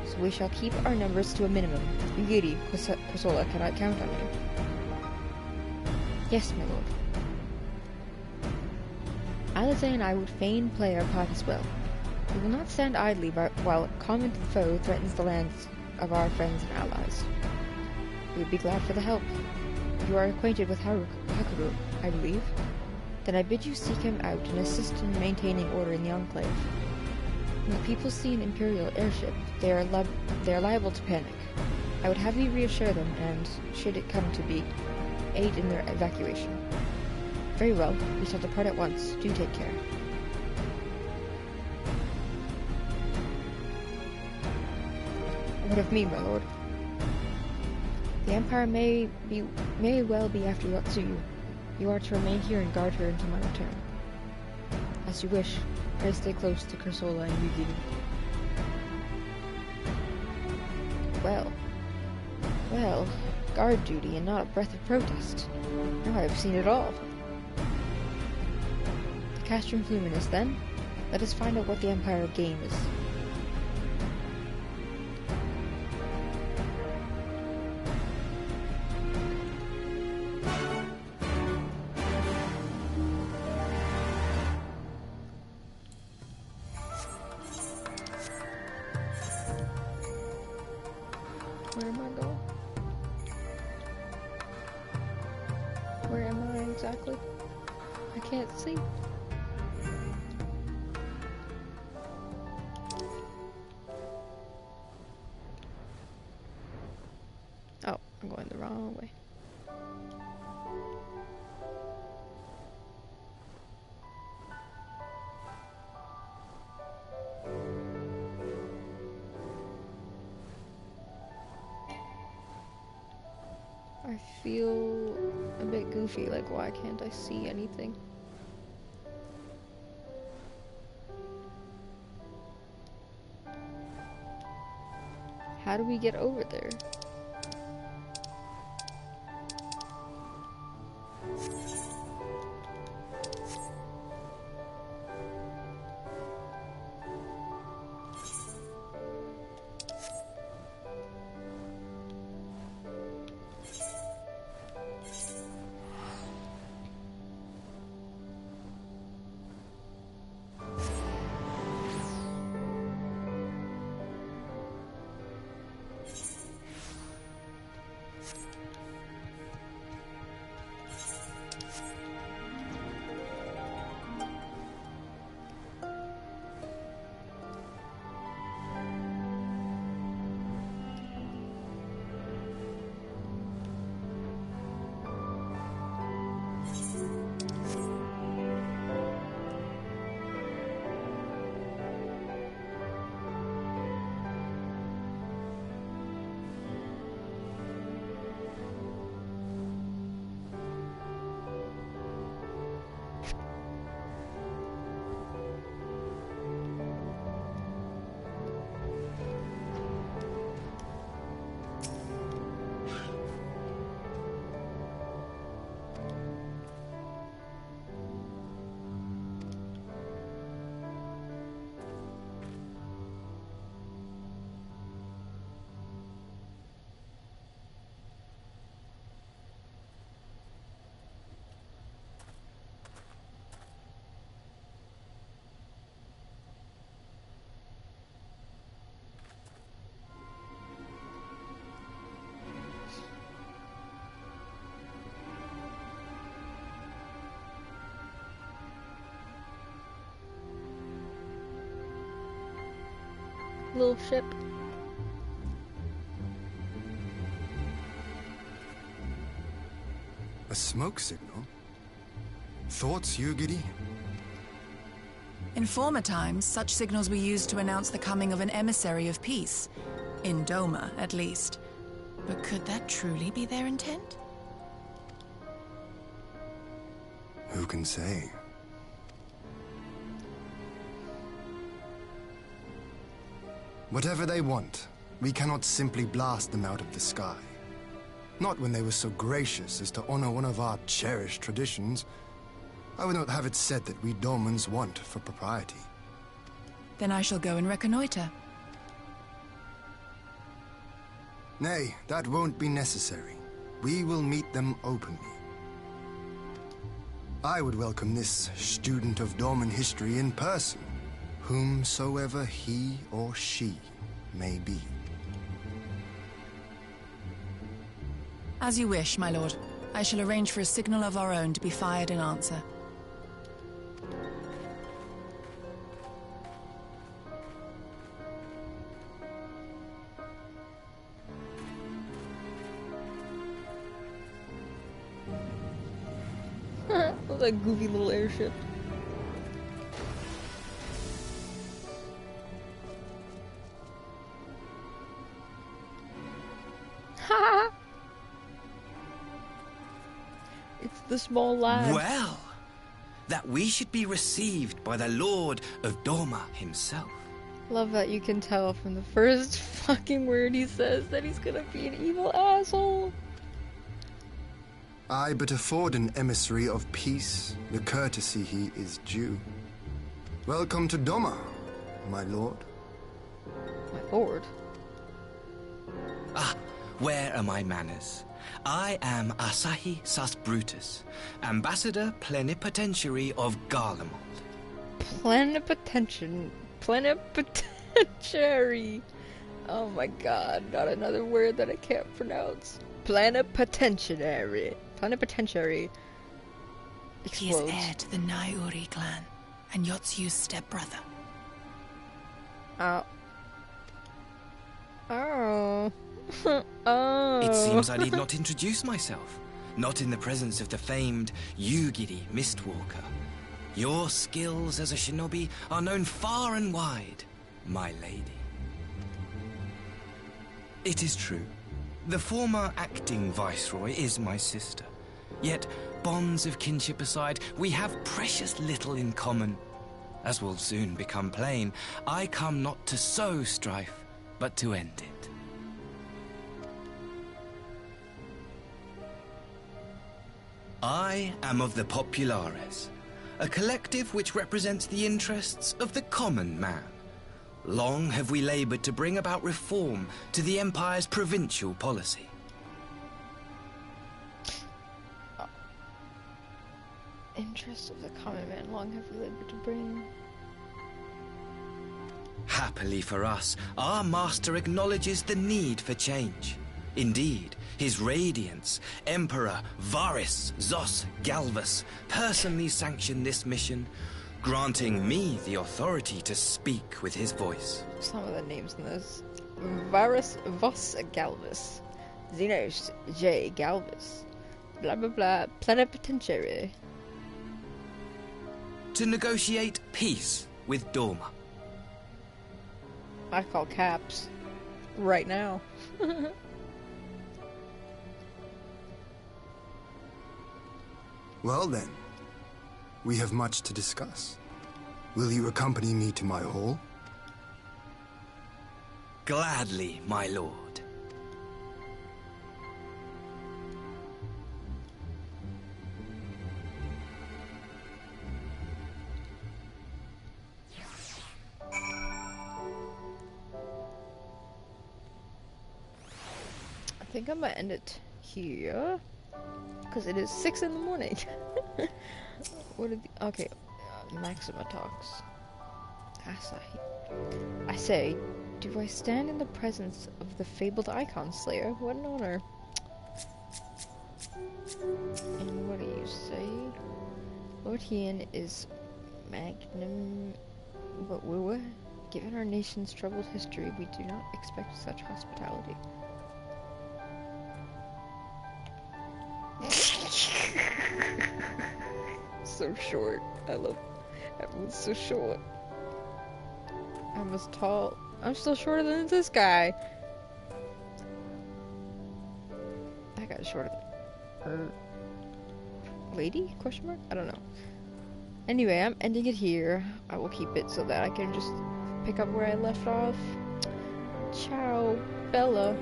so we shall keep our numbers to a minimum. Yugiri Kosola cannot count on you. Yes, my lord. Alize and I would fain play our part as well. We will not stand idly while a common foe threatens the lands of our friends and allies. We would be glad for the help. You are acquainted with Hakuru, I believe. Then I bid you seek him out and assist in maintaining order in the Enclave. When the people see an Imperial airship, they are liable to panic. I would have you reassure them, and, should it come to be, aid in their evacuation. Very well, we shall depart at once. Do take care. What of me, my lord? The Empire may well be after Tsuyu. You are to remain here and guard her until my return. As you wish. Pray stay close to Cursola and Yugiri. Well, guard duty and not a breath of protest. Now I have seen it all. The Castrum Fluminus, then? Let us find out what the Empire game is. Where am I going? Where am I exactly? I can't see. Oh, I'm going the wrong way. I feel a bit goofy, like why can't I see anything? How do we get over there? Little ship. A smoke signal? Thoughts, Yugiri? In former times, such signals were used to announce the coming of an emissary of peace. In Doma, at least. But could that truly be their intent? Who can say? Whatever they want, we cannot simply blast them out of the sky. Not when they were so gracious as to honor one of our cherished traditions. I would not have it said that we Domans want for propriety. Then I shall go and reconnoiter. Nay, that won't be necessary. We will meet them openly. I would welcome this student of Dorman history in person, whomsoever he or she may be. As you wish, my lord. I shall arrange for a signal of our own to be fired in answer. That goofy little airship. Ha! It's the small lad. Well, that we should be received by the Lord of Dorma himself. Love that you can tell from the first fucking word he says that he's gonna be an evil asshole. I but afford an emissary of peace the courtesy he is due. Welcome to Dorma, my lord. My lord? Ah, where are my manners? I am Asahi Sus Brutus, Ambassador Plenipotentiary of Garlemald. Plenipotentiary. Oh my god, not another word that I can't pronounce. Plenipotentiary. Plenipotentiary. He is Explodes. heir to the Naiuri clan, and Yotsuyu's stepbrother. Oh. Oh. Oh. It seems I need not introduce myself, not in the presence of the famed Yugiri Mistwalker. Your skills as a shinobi are known far and wide, my lady. It is true. The former acting viceroy is my sister. Yet, bonds of kinship aside, we have precious little in common. As will soon become plain, I come not to sow strife, but to end it. I am of the Populares, a collective which represents the interests of the common man. Long have we labored to bring about reform to the Empire's provincial policy. Interest of the common man, long have we labored to bring. Happily for us, our master acknowledges the need for change. Indeed, his radiance, Emperor Varys Zos Galvus, personally sanctioned this mission, granting me the authority to speak with his voice. Some of the names in this. Varys Vos Galvus. Xenos J. Galvus. Blah blah blah. Plenipotentiary. To negotiate peace with Dorma. I call caps. Right now. Well then, we have much to discuss. Will you accompany me to my hall? Gladly, my lord. I think I'm gonna end it here. Because it is 6 in the morning. What are the... Okay. Maxima talks. Asahi. I say, do I stand in the presence of the fabled icon slayer? What an honor. And what do you say? Lord Hien is magnum... But we were... Given our nation's troubled history, we do not expect such hospitality. So short. I love everyone's so short. I'm as tall. I'm still shorter than this guy. That guy's shorter than her. Lady? Question mark? I don't know. Anyway, I'm ending it here. I will keep it so that I can just pick up where I left off. Ciao, Bella.